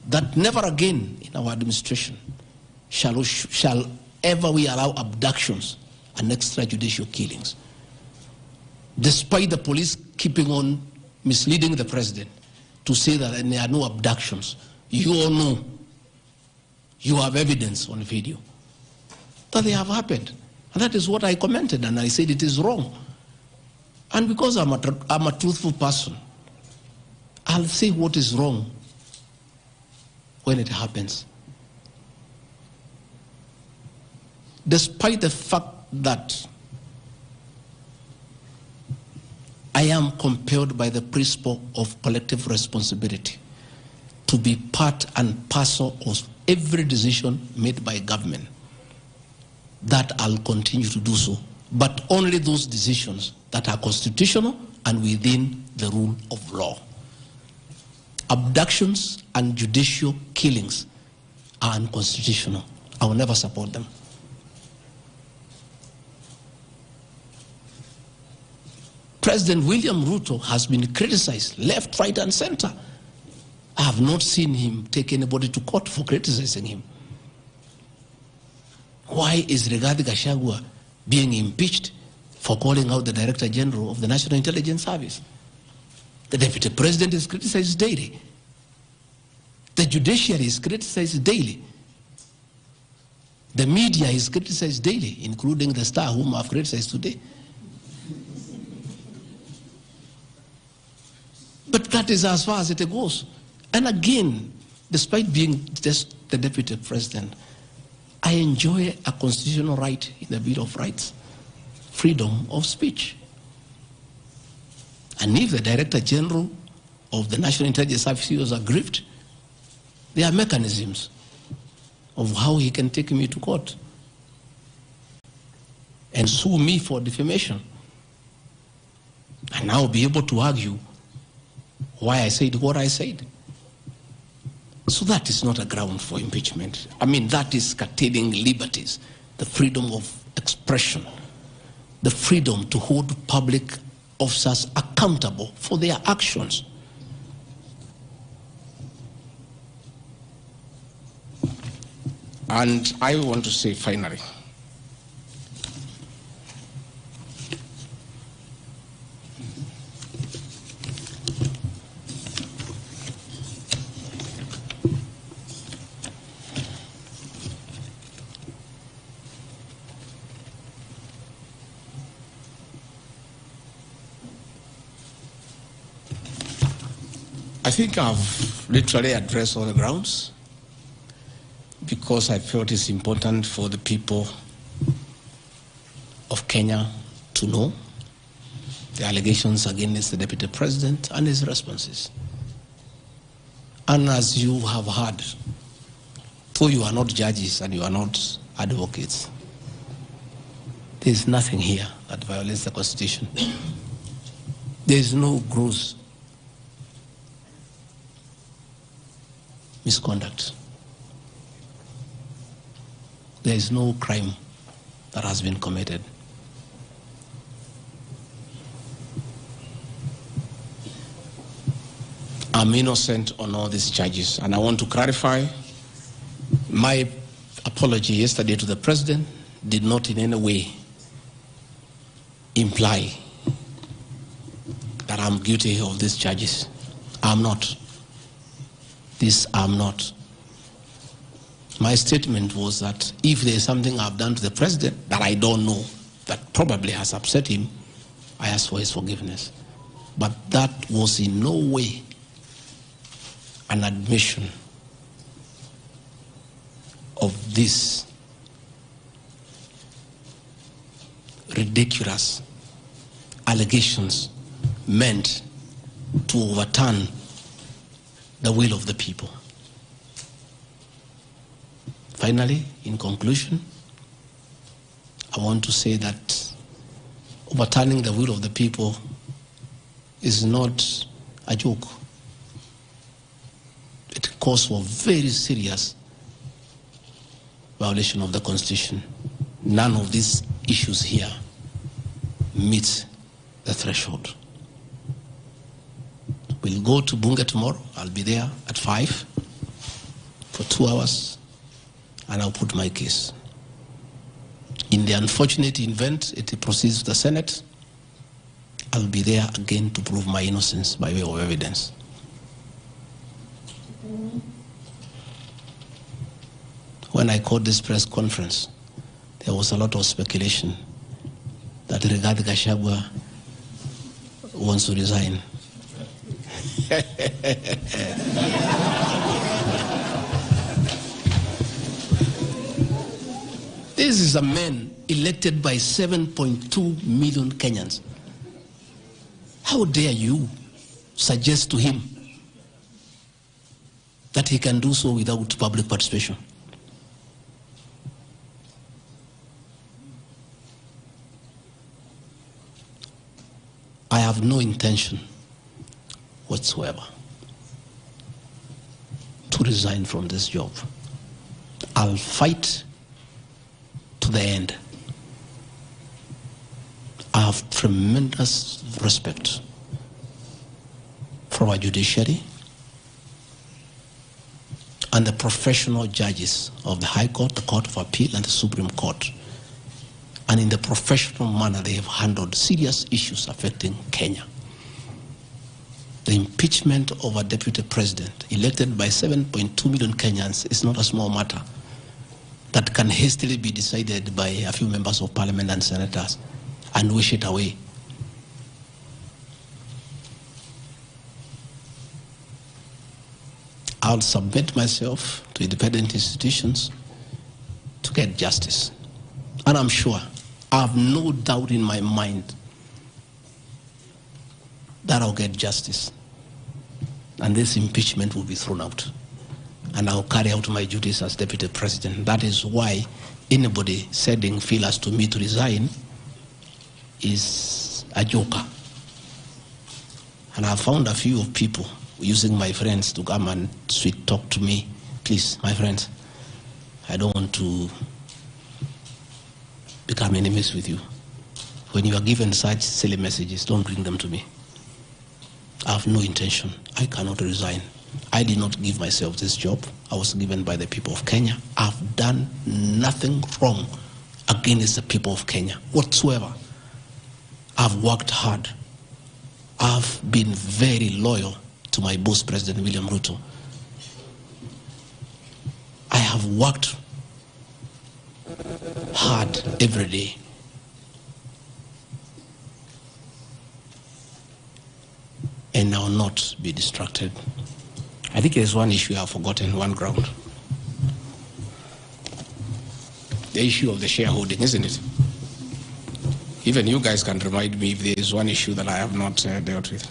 that never again in our administration shall ever we allow abductions and extrajudicial killings. Despite the police keeping on misleading the President to say that there are no abductions, you all know, you have evidence on video that they have happened. And that is what I commented, and I said it is wrong. And because I'm a truthful person, I'll say what is wrong when it happens. Despite the fact that I am compelled by the principle of collective responsibility to be part and parcel of every decision made by government, that I'll continue to do so, but only those decisions that are constitutional and within the rule of law. Abductions and judicial killings are unconstitutional. I will never support them. President William Ruto has been criticized left, right, and center. I have not seen him take anybody to court for criticizing him. Why is Rigathi Gachagua being impeached for calling out the Director General of the National Intelligence Service? The Deputy President is criticized daily. The judiciary is criticized daily. The media is criticized daily, including the Star, whom I've criticized today. But that is as far as it goes. And again, despite being just the deputy president, I enjoy a constitutional right in the Bill of Rights, freedom of speech. And if the Director General of the National Intelligence Service was aggrieved, there are mechanisms of how he can take me to court and sue me for defamation. And I'll be able to argue why I said what I said. So that is not a ground for impeachment. I mean, that is curtailing liberties, the freedom of expression, the freedom to hold public officers accountable for their actions. And I want to say finally, I think I've literally addressed all the grounds because I felt it's important for the people of Kenya to know the allegations against the Deputy President and his responses. And as you have heard, though you are not judges and you are not advocates, there is nothing here that violates the Constitution. There is no gross misconduct. There is no crime that has been committed. I'm innocent on all these charges, and I want to clarify my apology yesterday to the President did not in any way imply that I'm guilty of these charges. I'm not. This I'm not. My statement was that if there is something I've done to the President that I don't know, that probably has upset him, I ask for his forgiveness. But that was in no way an admission of this ridiculous allegations meant to overturn the will of the people. Finally, in conclusion, I want to say that overturning the will of the people is not a joke. It calls for very serious violation of the Constitution. None of these issues here meets the threshold. We'll go to Bunge tomorrow. I'll be there at 5 for 2 hours, and I'll put my case. In the unfortunate event it proceeds to the Senate, I'll be there again to prove my innocence by way of evidence. When I called this press conference, there was a lot of speculation that Rigathi Gachagua wants to resign. This is a man elected by 7.2 million Kenyans. How dare you suggest to him that he can do so without public participation? I have no intention whatsoever to resign from this job. I'll fight to the end. I have tremendous respect for our judiciary and the professional judges of the High Court, the Court of Appeal, and the Supreme Court. And in the professional manner, they have handled serious issues affecting Kenya. The impeachment of a deputy president elected by 7.2 million Kenyans is not a small matter that can hastily be decided by a few members of parliament and senators and wish it away. I'll submit myself to independent institutions to get justice. And I'm sure, I have no doubt in my mind that I'll get justice. And this impeachment will be thrown out. And I'll carry out my duties as Deputy President. That is why anybody sending feelers to me to resign is a joker. And I've found a few of people using my friends to come and sweet talk to me. Please, my friends, I don't want to become enemies with you. When you are given such silly messages, don't bring them to me. I have no intention. I cannot resign. I did not give myself this job. I was given by the people of Kenya. I've done nothing wrong against the people of Kenya whatsoever. I've worked hard. I've been very loyal to my boss, President William Ruto. I have worked hard every day. And I will not be distracted. I think there's one issue I've forgotten, one ground. The issue of the shareholding, isn't it? Even you guys can remind me if there is one issue that I have not dealt with.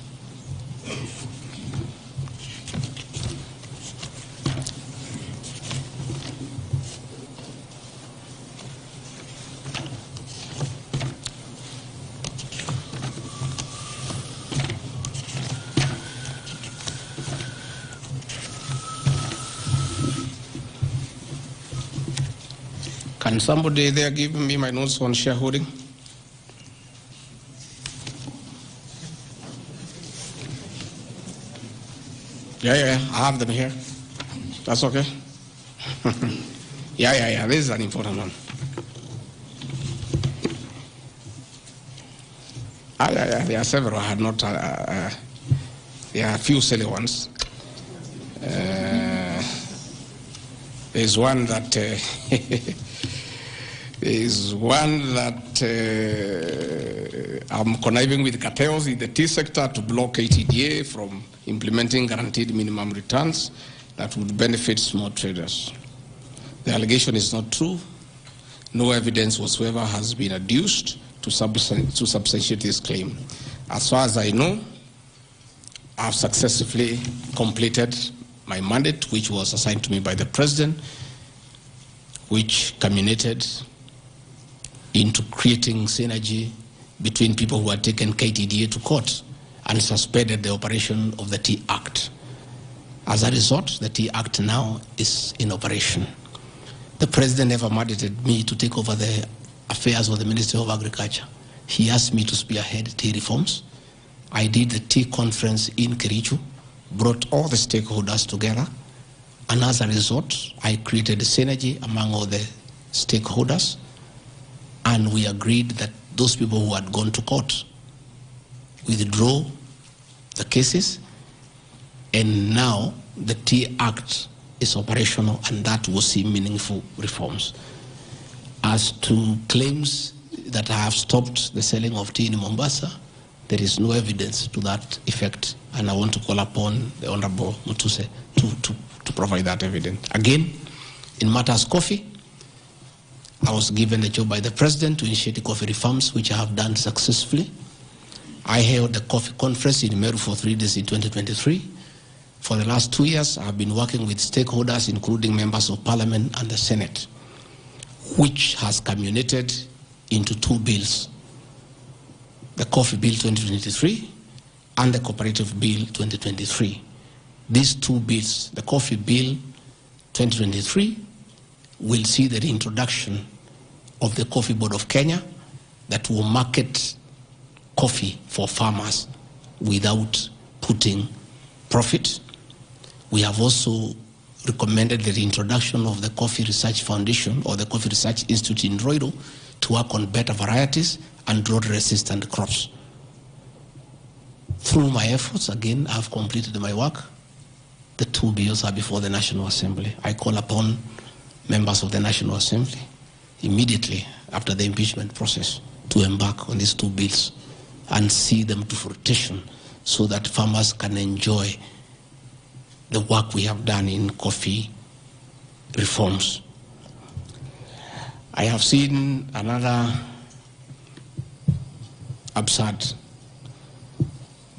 Can somebody there give me my notes on shareholding? Yeah, I have them here. That's okay. Yeah, this is an important one. Yeah, there are several. I had not, there are a few silly ones. There's one that I'm conniving with cartels in the tea sector to block ATDA from implementing guaranteed minimum returns that would benefit small traders. The allegation is not true. No evidence whatsoever has been adduced to substantiate this claim. As far as I know, I've successfully completed my mandate, which was assigned to me by the President, which culminated into creating synergy between people who had taken KTDA to court and suspended the operation of the Tea Act. As a result, the Tea Act now is in operation. The President never mandated me to take over the affairs of the Ministry of Agriculture. He asked me to spearhead tea reforms. I did the tea conference in Kericho, brought all the stakeholders together, and as a result, I created a synergy among all the stakeholders, and we agreed that those people who had gone to court withdraw the cases, and now the Tea Act is operational, and that will see meaningful reforms. As to claims that I have stopped the selling of tea in Mombasa, there is no evidence to that effect, and I want to call upon the Honorable Mutuse to provide that evidence. Again, in matters coffee, I was given a job by the President to initiate coffee reforms, which I have done successfully. I held the coffee conference in Meru for 3 days in 2023. For the last 2 years, I have been working with stakeholders, including members of Parliament and the Senate, which has culminated into 2 bills: the Coffee Bill 2023 and the Cooperative Bill 2023. These 2 bills, the Coffee Bill 2023, will see the reintroduction of the Coffee Board of Kenya that will market coffee for farmers without putting profit. We have also recommended the reintroduction of the Coffee Research Foundation or the Coffee Research Institute in Roiro to work on better varieties and drought-resistant crops. Through my efforts, again, I have completed my work. The 2 bills are before the National Assembly. I call upon members of the National Assembly immediately after the impeachment process to embark on these 2 bills and see them to fruition so that farmers can enjoy the work we have done in coffee reforms. I have seen another absurd,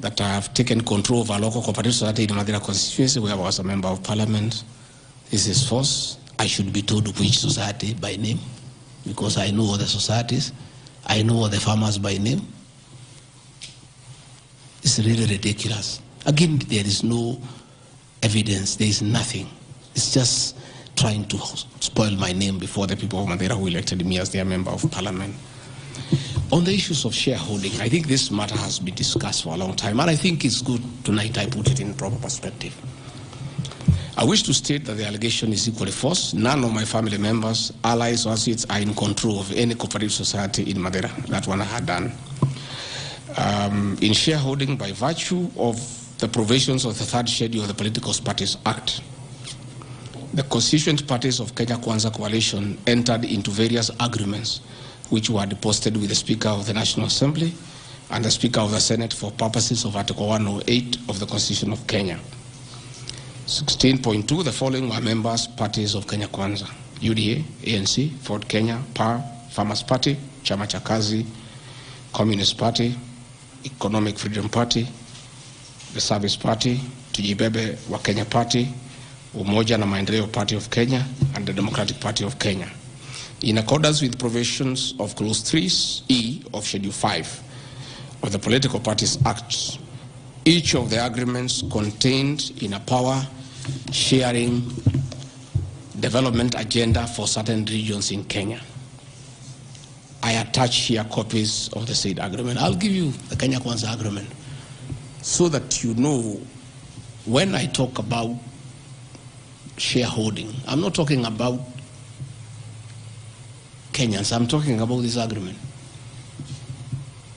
that I have taken control of a local cooperative society in Madera constituency where I was a member of parliament. This is false. I should be told which society by name, because I know all the societies. I know all the farmers by name. It's really ridiculous. Again, there is no evidence. There is nothing. It's just trying to spoil my name before the people of Madeira who elected me as their member of parliament. On the issues of shareholding, I think this matter has been discussed for a long time, and I think it's good tonight I put it in proper perspective. I wish to state that the allegation is equally false. None of my family members, allies, or associates are in control of any cooperative society in Madeira. That one I had done. In shareholding by virtue of the provisions of the third schedule of the Political Parties Act, the constituent parties of Kenya Kwanza Coalition entered into various agreements which were deposited with the Speaker of the National Assembly and the Speaker of the Senate for purposes of Article 108 of the Constitution of Kenya. 16.2, the following were members parties of Kenya Kwanza: UDA, ANC, Ford Kenya, PAR, Farmers Party, Chama cha Kazi, Communist Party, Economic Freedom Party, the Service Party, Tujibebe wa Kenya Party, Umoja na Maendeleo Party of Kenya, and the Democratic Party of Kenya. In accordance with provisions of Clause 3E of Schedule 5 of the Political Parties Act, each of the agreements contained in a power-sharing development agenda for certain regions in Kenya. I attach here copies of the said agreement. I'll give you the Kenya Kwanza agreement so that you know when I talk about shareholding, I'm not talking about Kenyans, I'm talking about this agreement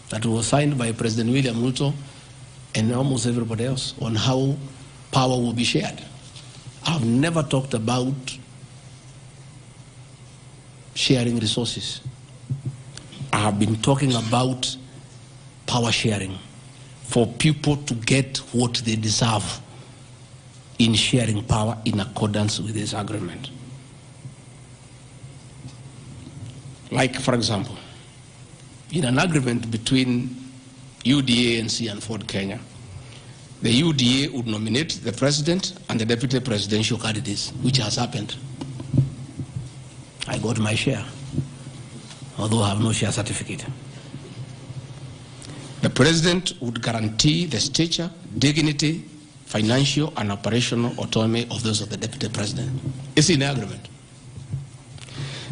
that was signed by President William Ruto and almost everybody else on how power will be shared. I've never talked about sharing resources. I have been talking about power sharing for people to get what they deserve in sharing power in accordance with this agreement. Like, for example, in an agreement between UDA, ANC, and Ford Kenya, the UDA would nominate the president and the deputy presidential candidates, which has happened. I got my share, although I have no share certificate. The president would guarantee the stature, dignity, financial and operational autonomy of those of the deputy president. It's in the agreement.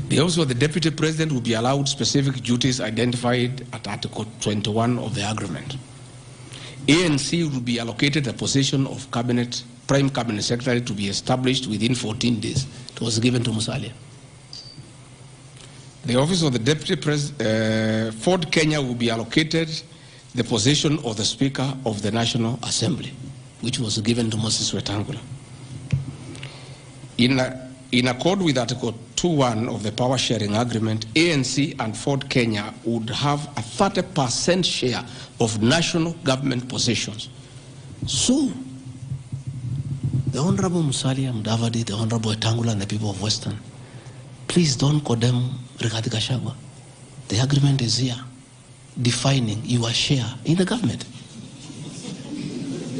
The office of the deputy president will be allowed specific duties identified at Article 21 of the agreement. ANC will be allocated a position of prime cabinet secretary to be established within 14 days. It was given to Musalia. The office of the deputy president, Ford Kenya will be allocated the position of the Speaker of the National Assembly, which was given to Moses Wetangula. In accord with Article 2.1 of the Power Sharing Agreement, ANC and Ford Kenya would have a 30% share of national government positions. So, the Honorable Musalia Mudavadi, the Honorable Wetangula, and the people of Western, please don't condemn Rigathi Gachagua. The agreement is here, defining your share in the government.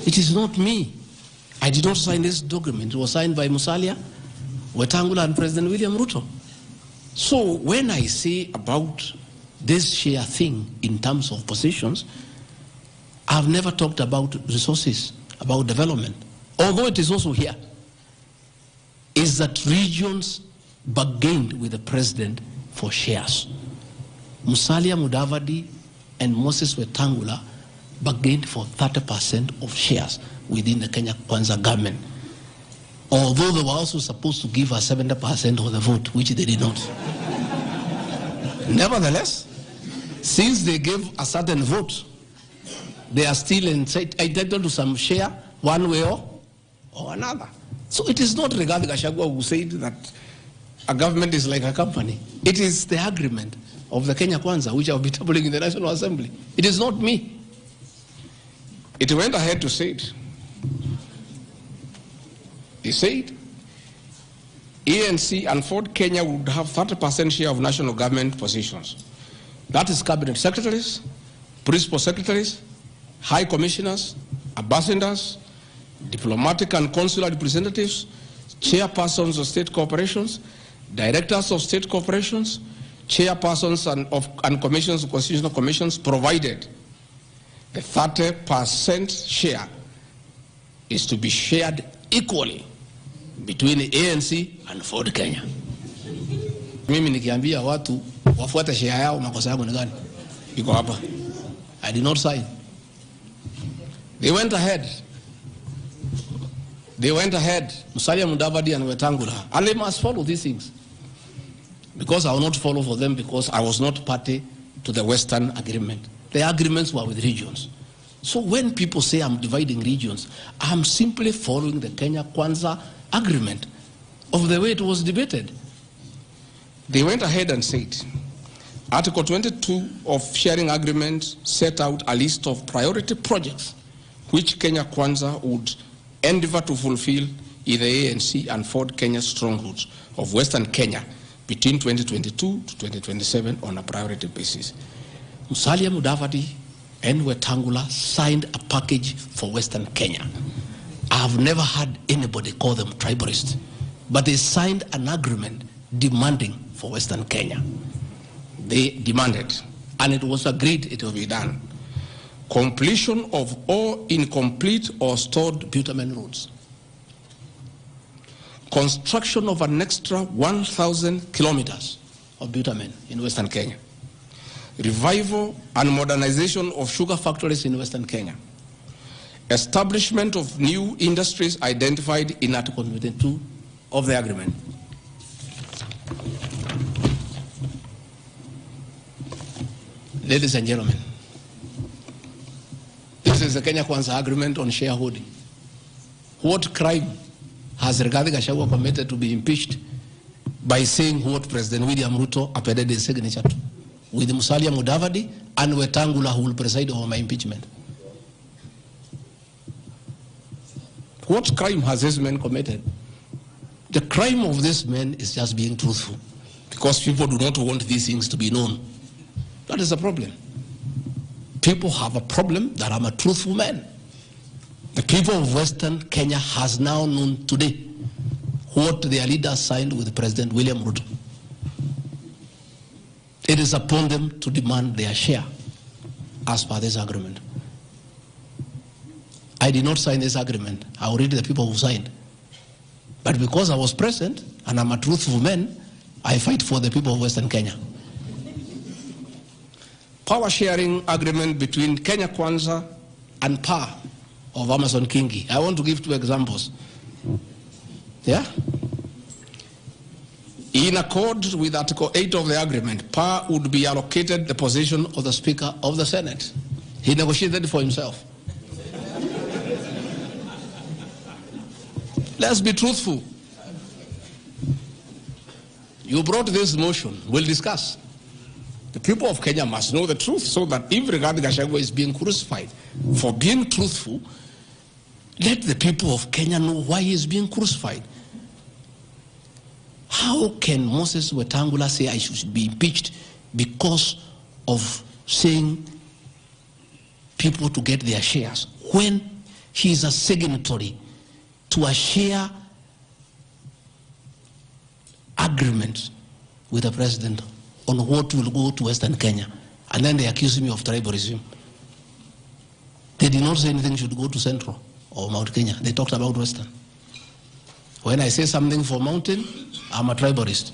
It is not me. I did not sign this document. It was signed by Musalia, Wetangula, and President William Ruto. So when I say about this share thing in terms of positions, I've never talked about resources, about development. Although it is also here, is that regions bargained with the president for shares. Musalia Mudavadi and Moses Wetangula bargained for 30% of shares within the Kenya Kwanza government. Although they were also supposed to give us 70% of the vote, which they did not. Nevertheless, since they gave a certain vote, they are still entitled to some share one way or another. So it is not Rigathi Gachagua who said that a government is like a company. It is the agreement of the Kenya Kwanza, which I will be tabling in the National Assembly. It is not me. It went ahead to say it. He said ANC and Ford Kenya would have 30% share of national government positions. That is cabinet secretaries, principal secretaries, high commissioners, ambassadors, diplomatic and consular representatives, chairpersons of state corporations, directors of state corporations, chairpersons and commissions of constitutional commissions, provided the 30% share is to be shared equally between the ANC and Ford Kenya. Mimi nikiambia watu wafuate share yao, makosa yangu ni gani? Iko hapa. I did not sign. They went ahead. Musalia Mudavadi and Wetangula. And they must follow these things. Because I will not follow for them because I was not party to the Western agreement. The agreements were with regions. So when people say I'm dividing regions, I'm simply following the Kenya Kwanza agreement of the way it was debated. They went ahead and said, Article 22 of sharing agreement set out a list of priority projects which Kenya Kwanza would endeavor to fulfill in the ANC and Ford Kenya strongholds of Western Kenya between 2022 to 2027 on a priority basis. Musalia Mudavadi and Wetangula signed a package for Western Kenya. I have never heard anybody call them tribalists, but they signed an agreement demanding for Western Kenya. They demanded, and it was agreed it will be done. Completion of all incomplete or stored bitumen roads. Construction of an extra 1,000 kilometers of bitumen in Western Kenya. Revival and modernization of sugar factories in Western Kenya. Establishment of new industries identified in Article 22 of the agreement. Ladies and gentlemen, this is the Kenya Kwanza agreement on shareholding. What crime has Rigathi Gachagua committed to be impeached by saying what President William Ruto appended his signature to, with Musalia Mudavadi and Wetangula who will preside over my impeachment? What crime has this man committed? The crime of this man is just being truthful, because people do not want these things to be known. That is the problem. People have a problem that I'm a truthful man. The people of Western Kenya has now known today what their leaders signed with President William Ruto. It is upon them to demand their share as per this agreement. I did not sign this agreement. I will read the people who signed. But because I was present and I'm a truthful man, I fight for the people of Western Kenya. Power sharing agreement between Kenya Kwanza and PAR of Amason Kingi. I want to give two examples. Yeah? In accord with Article 8 of the agreement, PAR would be allocated the position of the Speaker of the Senate. He negotiated for himself. Let's be truthful. You brought this motion. We'll discuss. The people of Kenya must know the truth so that if Rigathi Gachagua is being crucified for being truthful, let the people of Kenya know why he is being crucified. How can Moses Wetangula say I should be impeached because of saying people to get their shares when he is a signatory to a share agreement with the president on what will go to Western Kenya, and then they accuse me of tribalism? They did not say anything should go to Central or Mount Kenya. They talked about Western. When I say something for Mountain, I'm a tribalist.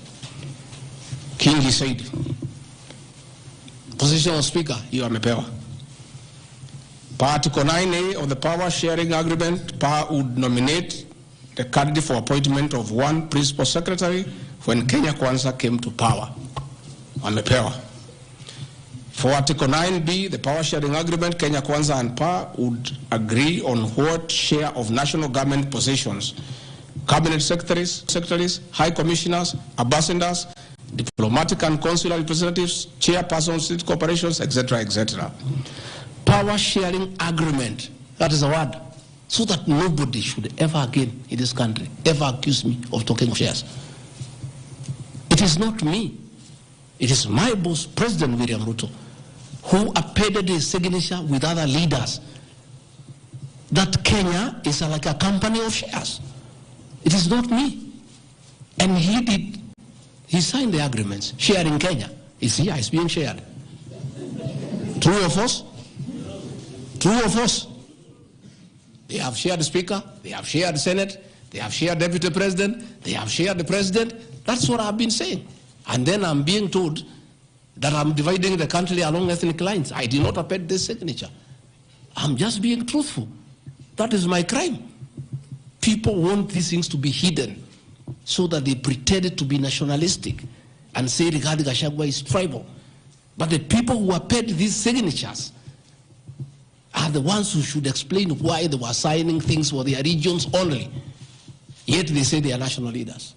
Kingi said, position of Speaker, you are mepewa. Per Article 9A of the Power Sharing Agreement, PAR would nominate the candidate for appointment of one principal secretary when Kenya Kwanza came to power. Amepewa. For Article 9B, the Power Sharing Agreement, Kenya Kwanza and PAR would agree on what share of national government positions, cabinet secretaries, high commissioners, ambassadors, diplomatic and consular representatives, chairpersons, state corporations, etc., etc. Power Sharing Agreement, that is a word. so that nobody should ever again in this country ever accuse me of talking of shares. It is not me. It is my boss, President William Ruto, who appended his signature with other leaders that Kenya is like a company of shares. It is not me. And he signed the agreements. Sharing Kenya is here, it's being shared. True or false? True or false? They have shared the Speaker, they have shared the Senate, they have shared Deputy President, they have shared the President. That's what I've been saying. And then I'm being told that I'm dividing the country along ethnic lines. I did not append this signature. I'm just being truthful. That is my crime. People want these things to be hidden so that they pretend to be nationalistic and say regarding Gachagua is tribal. But the people who append these signatures are the ones who should explain why they were signing things for their regions only. Yet they say they are national leaders.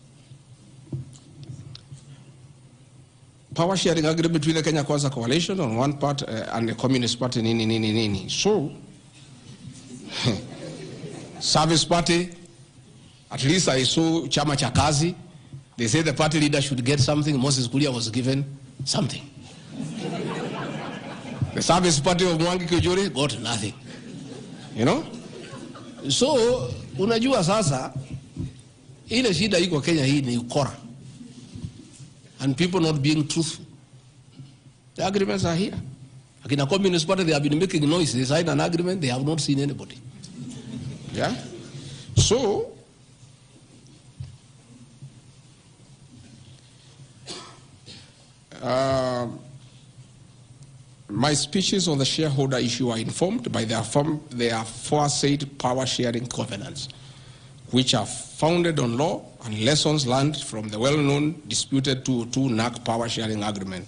Power sharing agreement between the Kenya Kwanza coalition on one part and the Communist Party nini. So, Service Party, at least I saw Chama cha Kazi. They say the party leader should get something. Moses Kuria was given something. The Service Party of Mwangi Kijori got nothing. You know? So, unajua sasa, ile shida iko Kenya hii ni ukora. And people not being truthful. The agreements are here. Like in a Communist Party, they have been making noise. They signed an agreement, they have not seen anybody. Yeah? So, my speeches on the shareholder issue are informed by their aforesaid power sharing covenants, which are founded on law and lessons learned from the well-known disputed 202 NAC power sharing agreement.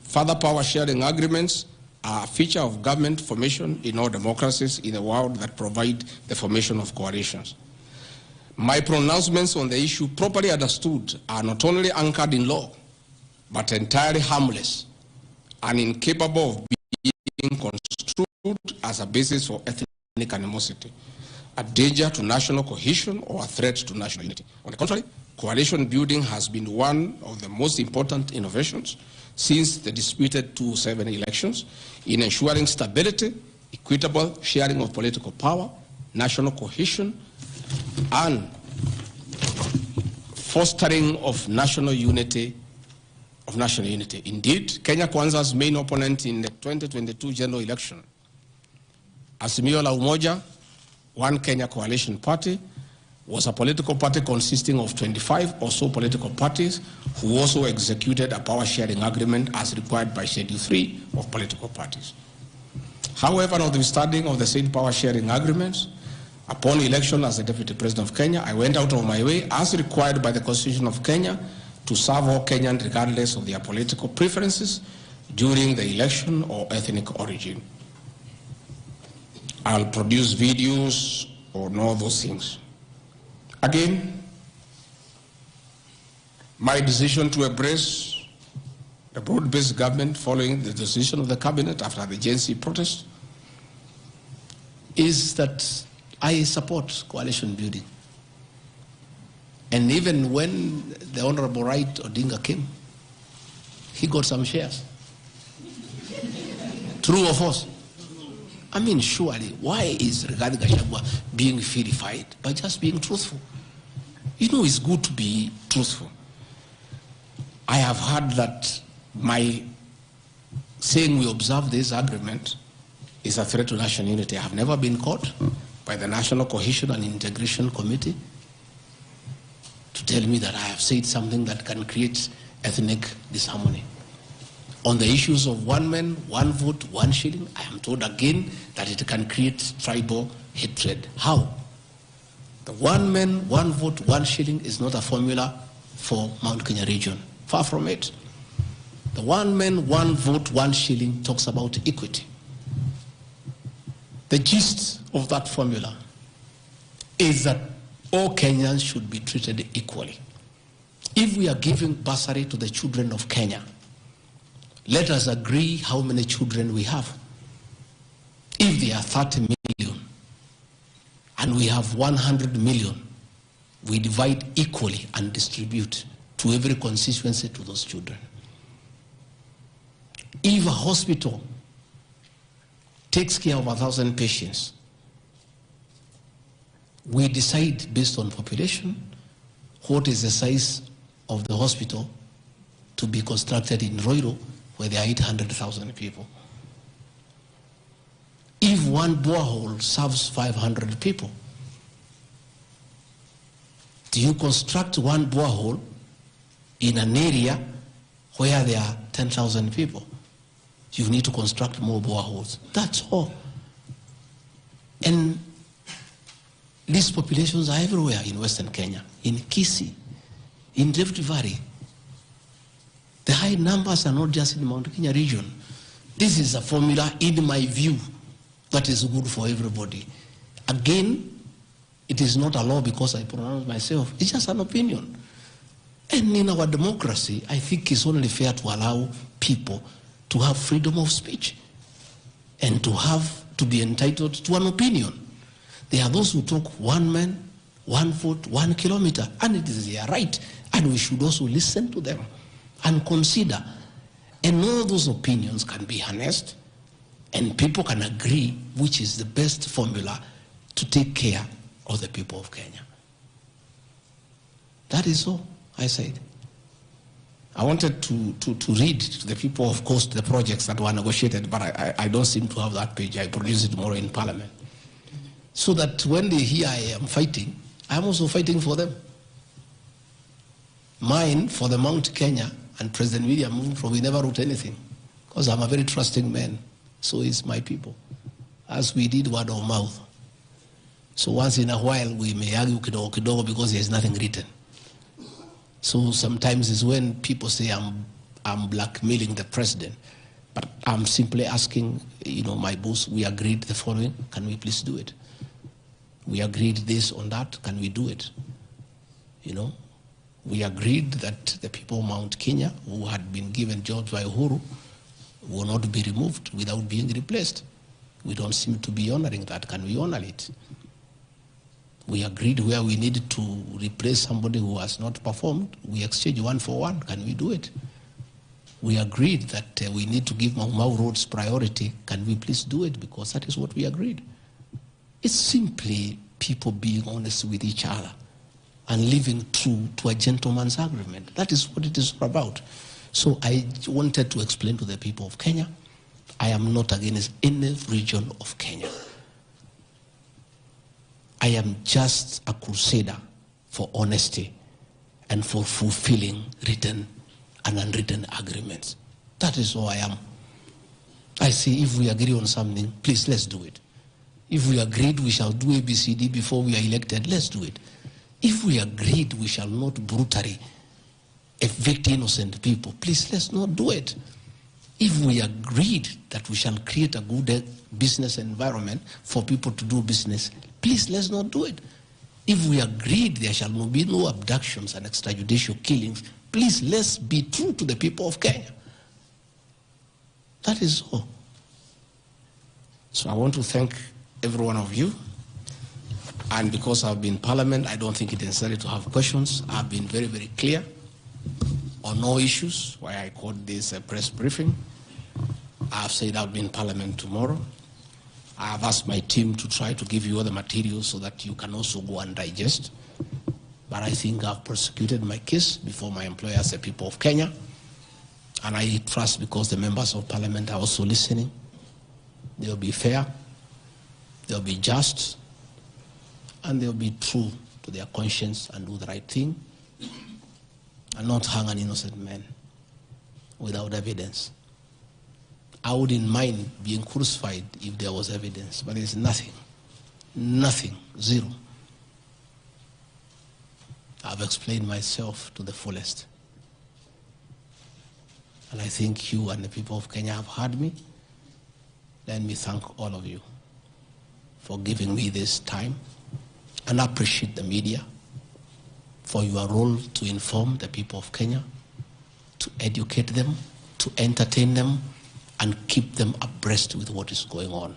Further power sharing agreements are a feature of government formation in all democracies in the world that provide the formation of coalitions. My pronouncements on the issue, properly understood, are not only anchored in law, but entirely harmless and incapable of being construed as a basis for ethnic animosity, a danger to national cohesion or a threat to national unity. On the contrary, coalition building has been one of the most important innovations since the disputed 2007 elections in ensuring stability, equitable sharing of political power, national cohesion, and fostering of national unity. Indeed, Kenya Kwanza's main opponent in the 2022 general election, Azimio la Umoja, One Kenya Coalition Party, was a political party consisting of 25 or so political parties who also executed a power sharing agreement as required by Schedule 3 of political parties. However, notwithstanding of the said power sharing agreements, upon election as the Deputy President of Kenya, I went out of my way, as required by the Constitution of Kenya, to serve all Kenyans regardless of their political preferences during the election or ethnic origin. I'll produce videos on all those things. Again, my decision to embrace the broad-based government following the decision of the cabinet after the Gen Z protest is that I support coalition building. And even when the Honorable Right Odinga came, he got some shares. True or false? I mean, surely, why is Rigathi Gachagua being vilified by just being truthful? You know, it's good to be truthful. I have heard that my saying we observe this agreement is a threat to national unity. I have never been caught by the National Cohesion and Integration Committee to tell me that I have said something that can create ethnic disharmony. On the issues of one man, one vote, one shilling, I am told again that it can create tribal hatred. How? The one man, one vote, one shilling is not a formula for Mount Kenya region. Far from it. The one man, one vote, one shilling talks about equity. The gist of that formula is that all Kenyans should be treated equally. If we are giving bursary to the children of Kenya, let us agree how many children we have. If there are 30 million, and and we have 100 million, we divide equally and distribute to every constituency to those children. If a hospital takes care of 1,000 patients, we decide based on population what is the size of the hospital to be constructed in Roiro, where there are 800,000 people. If one borehole serves 500 people, do you construct one borehole in an area where there are 10,000 people? You need to construct more boreholes. That's all. And these populations are everywhere in Western Kenya, in Kisii, in Rift Valley. The high numbers are not just in the Mount Kenya region. This is a formula, in my view, that is good for everybody. Again, it is not a law because I pronounce myself. It's just an opinion. And in our democracy, I think it's only fair to allow people to have freedom of speech and to be entitled to an opinion. There are those who talk one man, one vote, 1 kilometer, and it is their right. And we should also listen to them and consider. And all those opinions can be harnessed, and people can agree which is the best formula to take care of the people of Kenya. That is all I said. I wanted to read to the people, of course, the projects that were negotiated, but I don't seem to have that page. I produce it tomorrow in Parliament. So that when they hear I am fighting, I'm also fighting for them. Mine, for the Mount Kenya and President William, we never wrote anything, because I'm a very trusting man. So is my people, as we did word of mouth. So once in a while, we may argue kidogo kidogo because there's nothing written. So sometimes it's when people say I'm blackmailing the president, but I'm simply asking, my boss, we agreed the following, can we please do it? We agreed this on that, can we do it? We agreed that the people of Mount Kenya who had been given jobs by Uhuru will not be removed without being replaced. We don't seem to be honoring that. Can we honor it? We agreed where we needed to replace somebody who has not performed, we exchange 1 for 1. Can we do it? We agreed that we need to give Mau roads priority. Can we please do it? Because that is what we agreed. It's simply people being honest with each other and living true to a gentleman's agreement. That is what it is about. So I wanted to explain to the people of Kenya, I am not against any region of Kenya. I am just a crusader for honesty and for fulfilling written and unwritten agreements. That is all I am. I say, if we agree on something, please, let's do it. If we agreed we shall do ABCD before we are elected, let's do it. If we agreed we shall not brutally evict innocent people, please, let's not do it. If we agreed that we shall create a good business environment for people to do business, please, let's not do it. If we agreed there shall be no abductions and extrajudicial killings, please, let's be true to the people of Kenya. That is all. So I want to thank every one of you. And because I've been in Parliament, I don't think it is necessary to have questions. I've been very, very clear on all issues, why I called this a press briefing. I've said I'll be in Parliament tomorrow. I have asked my team to try to give you all the materials so that you can also go and digest. But I think I've prosecuted my case before my employers, the people of Kenya. And I trust, because the members of Parliament are also listening, they'll be fair, they'll be just, and they'll be true to their conscience and do the right thing, and not hang an innocent man without evidence. I wouldn't mind being crucified if there was evidence, but there's nothing, zero. I've explained myself to the fullest. And I think you and the people of Kenya have heard me. Let me thank all of you for giving me this time, and appreciate the media for your role to inform the people of Kenya, to educate them, to entertain them, and keep them abreast with what is going on.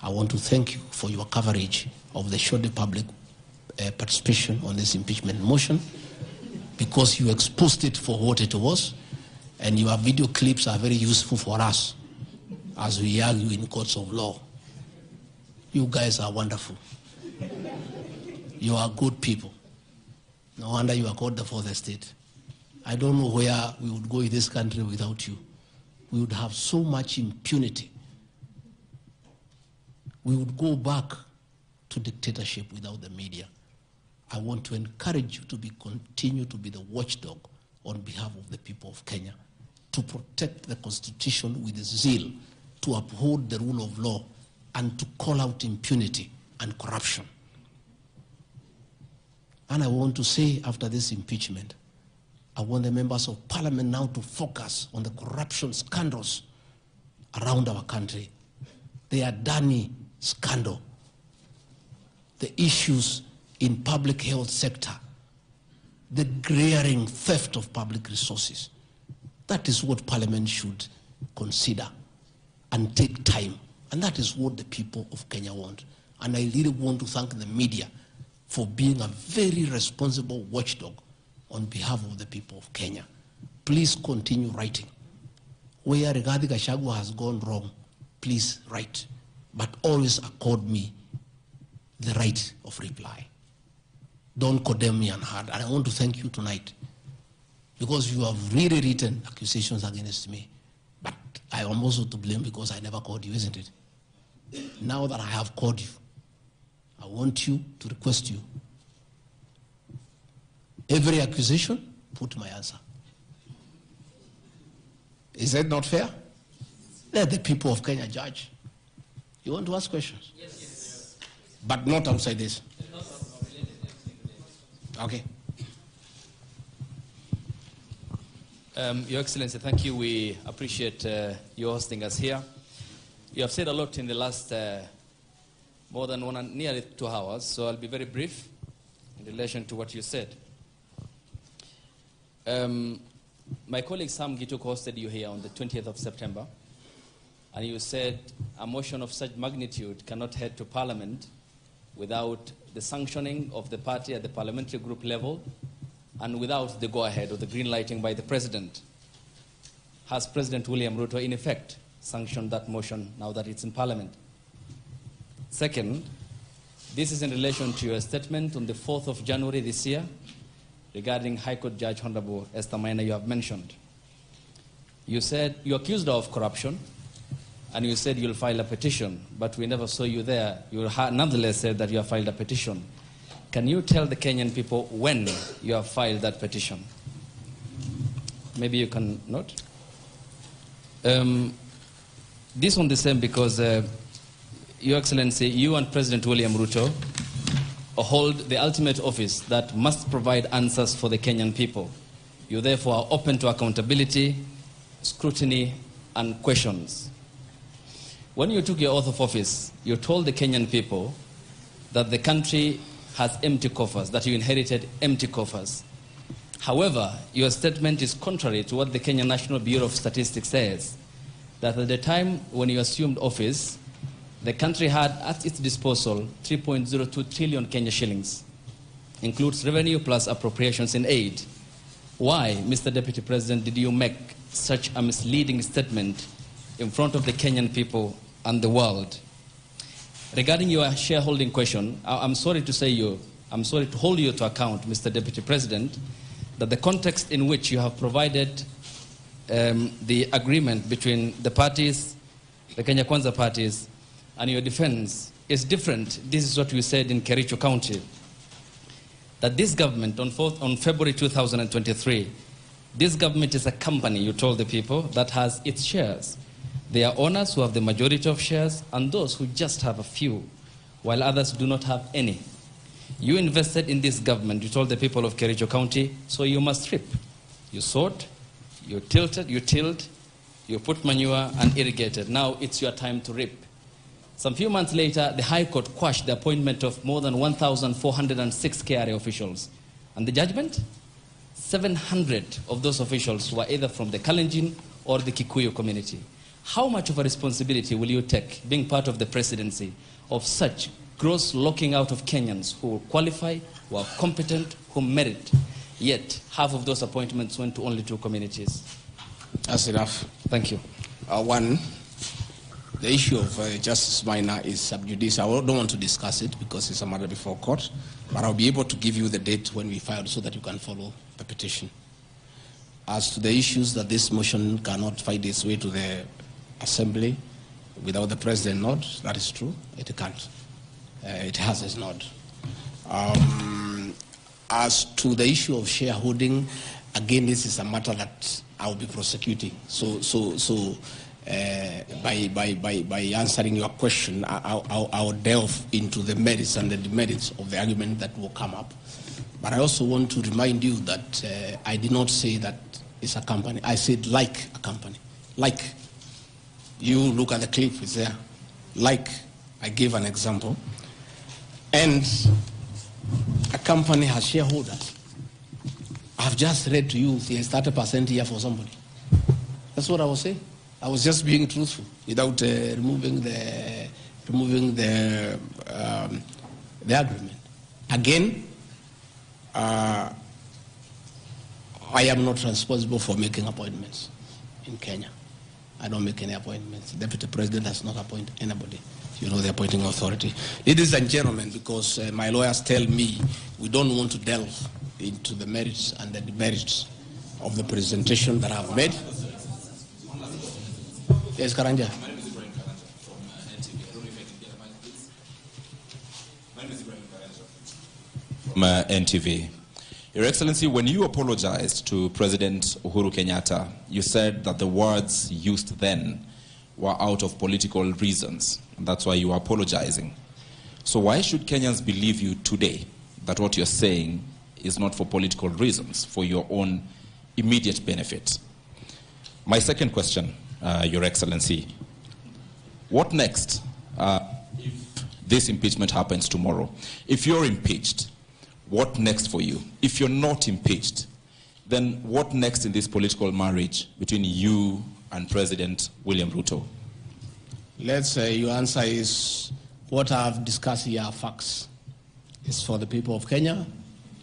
I want to thank you for your coverage of the short public participation on this impeachment motion, because you exposed it for what it was, and your video clips are very useful for us as we argue in courts of law. You guys are wonderful. You are good people. No wonder you are called the fourth estate. I don't know where we would go in this country without you. We would have so much impunity. We would go back to dictatorship without the media. I want to encourage you to continue to be the watchdog on behalf of the people of Kenya, to protect the Constitution with zeal, to uphold the rule of law, and to call out impunity and corruption. And I want to say, after this impeachment, I want the members of parliament now to focus on the corruption scandals around our country. The Adani scandal, the issues in public health sector, the glaring theft of public resources. That is what parliament should consider and take time. And that is what the people of Kenya want. And I really want to thank the media for being a very responsible watchdog on behalf of the people of Kenya. Please continue writing. Where Rigathi Gachagua has gone wrong, please write. But always accord me the right of reply. Don't condemn me unheard. And I want to thank you tonight, because you have really written accusations against me. But I am also to blame because I never called you, isn't it? Now that I have called you, I want you to request you. Every accusation, put my answer. Is that not fair? Let the people of Kenya judge. You want to ask questions? Yes. But not outside this. Okay. Your Excellency, thank you. We appreciate you hosting us here. You have said a lot in the last more than nearly 2 hours, so I'll be very brief in relation to what you said. My colleague Sam Gituk hosted you here on the 20th of September, and you said a motion of such magnitude cannot head to Parliament without the sanctioning of the party at the parliamentary group level and without the go-ahead or the green lighting by the President. Has President William Ruto in effect sanctioned that motion now that it's in Parliament? Second, this is in relation to your statement on the 4th of January this year regarding High Court Judge Honorable Esther Maina you have mentioned. You said you accused her of corruption, and you said you'll file a petition, but we never saw you there. You nonetheless said that you have filed a petition. Can you tell the Kenyan people when you have filed that petition? Maybe you can note. This one the same because, Your Excellency, you and President William Ruto hold the ultimate office that must provide answers for the Kenyan people. You therefore are open to accountability, scrutiny, and questions. When you took your oath of office, you told the Kenyan people that the country has empty coffers, that you inherited empty coffers. However, your statement is contrary to what the Kenya National Bureau of Statistics says, that at the time when you assumed office, the country had at its disposal 3.02 trillion Kenya shillings, includes revenue plus appropriations in aid. Why, Mr. Deputy President, did you make such a misleading statement in front of the Kenyan people and the world? Regarding your shareholding question, I'm sorry to hold you to account, Mr. Deputy President, that the context in which you have provided the agreement between the parties, the Kenya Kwanza parties, and your defense is different. This is what we said in Kericho County, that this government on February 2023, this government is a company, you told the people, that has its shares. There are owners who have the majority of shares and those who just have a few, while others do not have any. You invested in this government, you told the people of Kericho County, so you must reap. You sowed, you tilted, you tilled, you put manure and irrigated. Now it's your time to reap. Some few months later, the High Court quashed the appointment of more than 1,406 KRA officials. And the judgment? 700 of those officials were either from the Kalenjin or the Kikuyu community. How much of a responsibility will you take, being part of the presidency, of such gross locking out of Kenyans who qualify, who are competent, who merit, yet half of those appointments went to only 2 communities? That's enough. Thank you. One, the issue of Justice Minor is sub judice. I don't want to discuss it because it's a matter before court, but I'll be able to give you the date when we filed so that you can follow the petition. As to the issues that this motion cannot find its way to the Assembly without the President nod, that is true. It can't. It has its nod. As to the issue of shareholding, again, this is a matter that I'll be prosecuting. By answering your question, I'll delve into the merits and the demerits of the argument that will come up. But I also want to remind you that I did not say that it's a company. I said like a company. Like. You look at the clip, it's there. Like, I gave an example. And a company has shareholders. I've just read to you, there's 30% here for somebody. That's what I was saying. I was just being truthful without removing the agreement. Again, I am not responsible for making appointments in Kenya. I don't make any appointments. The Deputy President does not appoint anybody. You know, the appointing authority. Ladies and gentlemen, because my lawyers tell me we don't want to delve into the merits and the demerits of the presentation that I've made. Yes, Karanja. From NTV. Your Excellency, when you apologized to President Uhuru Kenyatta, you said that the words used then were out of political reasons. And that's why you are apologizing. So why should Kenyans believe you today that what you're saying is not for political reasons, for your own immediate benefit? My second question, Your Excellency, what next if this impeachment happens tomorrow? If you're impeached, what next for you? If you're not impeached, then what next in this political marriage between you and President William Ruto? Let's say your answer is what I've discussed here are facts. It's for the people of Kenya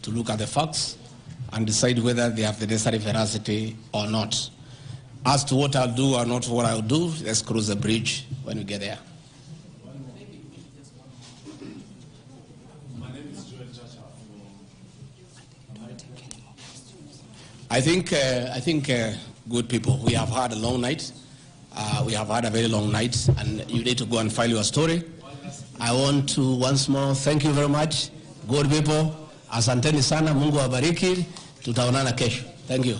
to look at the facts and decide whether they have the necessary veracity or not. As to what I'll do or not what I'll do, let's cross the bridge when we get there. I think, good people, we have had a long night. We have had a very long night, and you need to go and file your story. I want to once more thank you very much. Good people, asanteni sana, Mungu awabariki, tutaonana kesho. Thank you.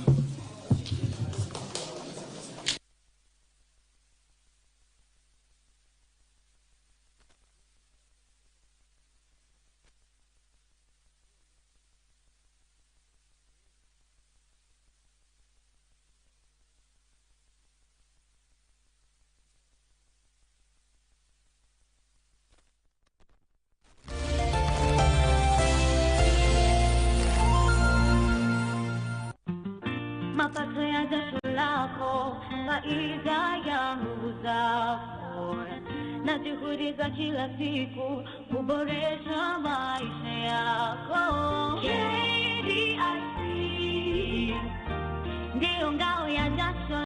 Mapato ya jasho lako, faida ya nguvu zako, na juhudi za kila siku kuboresha maisha yako.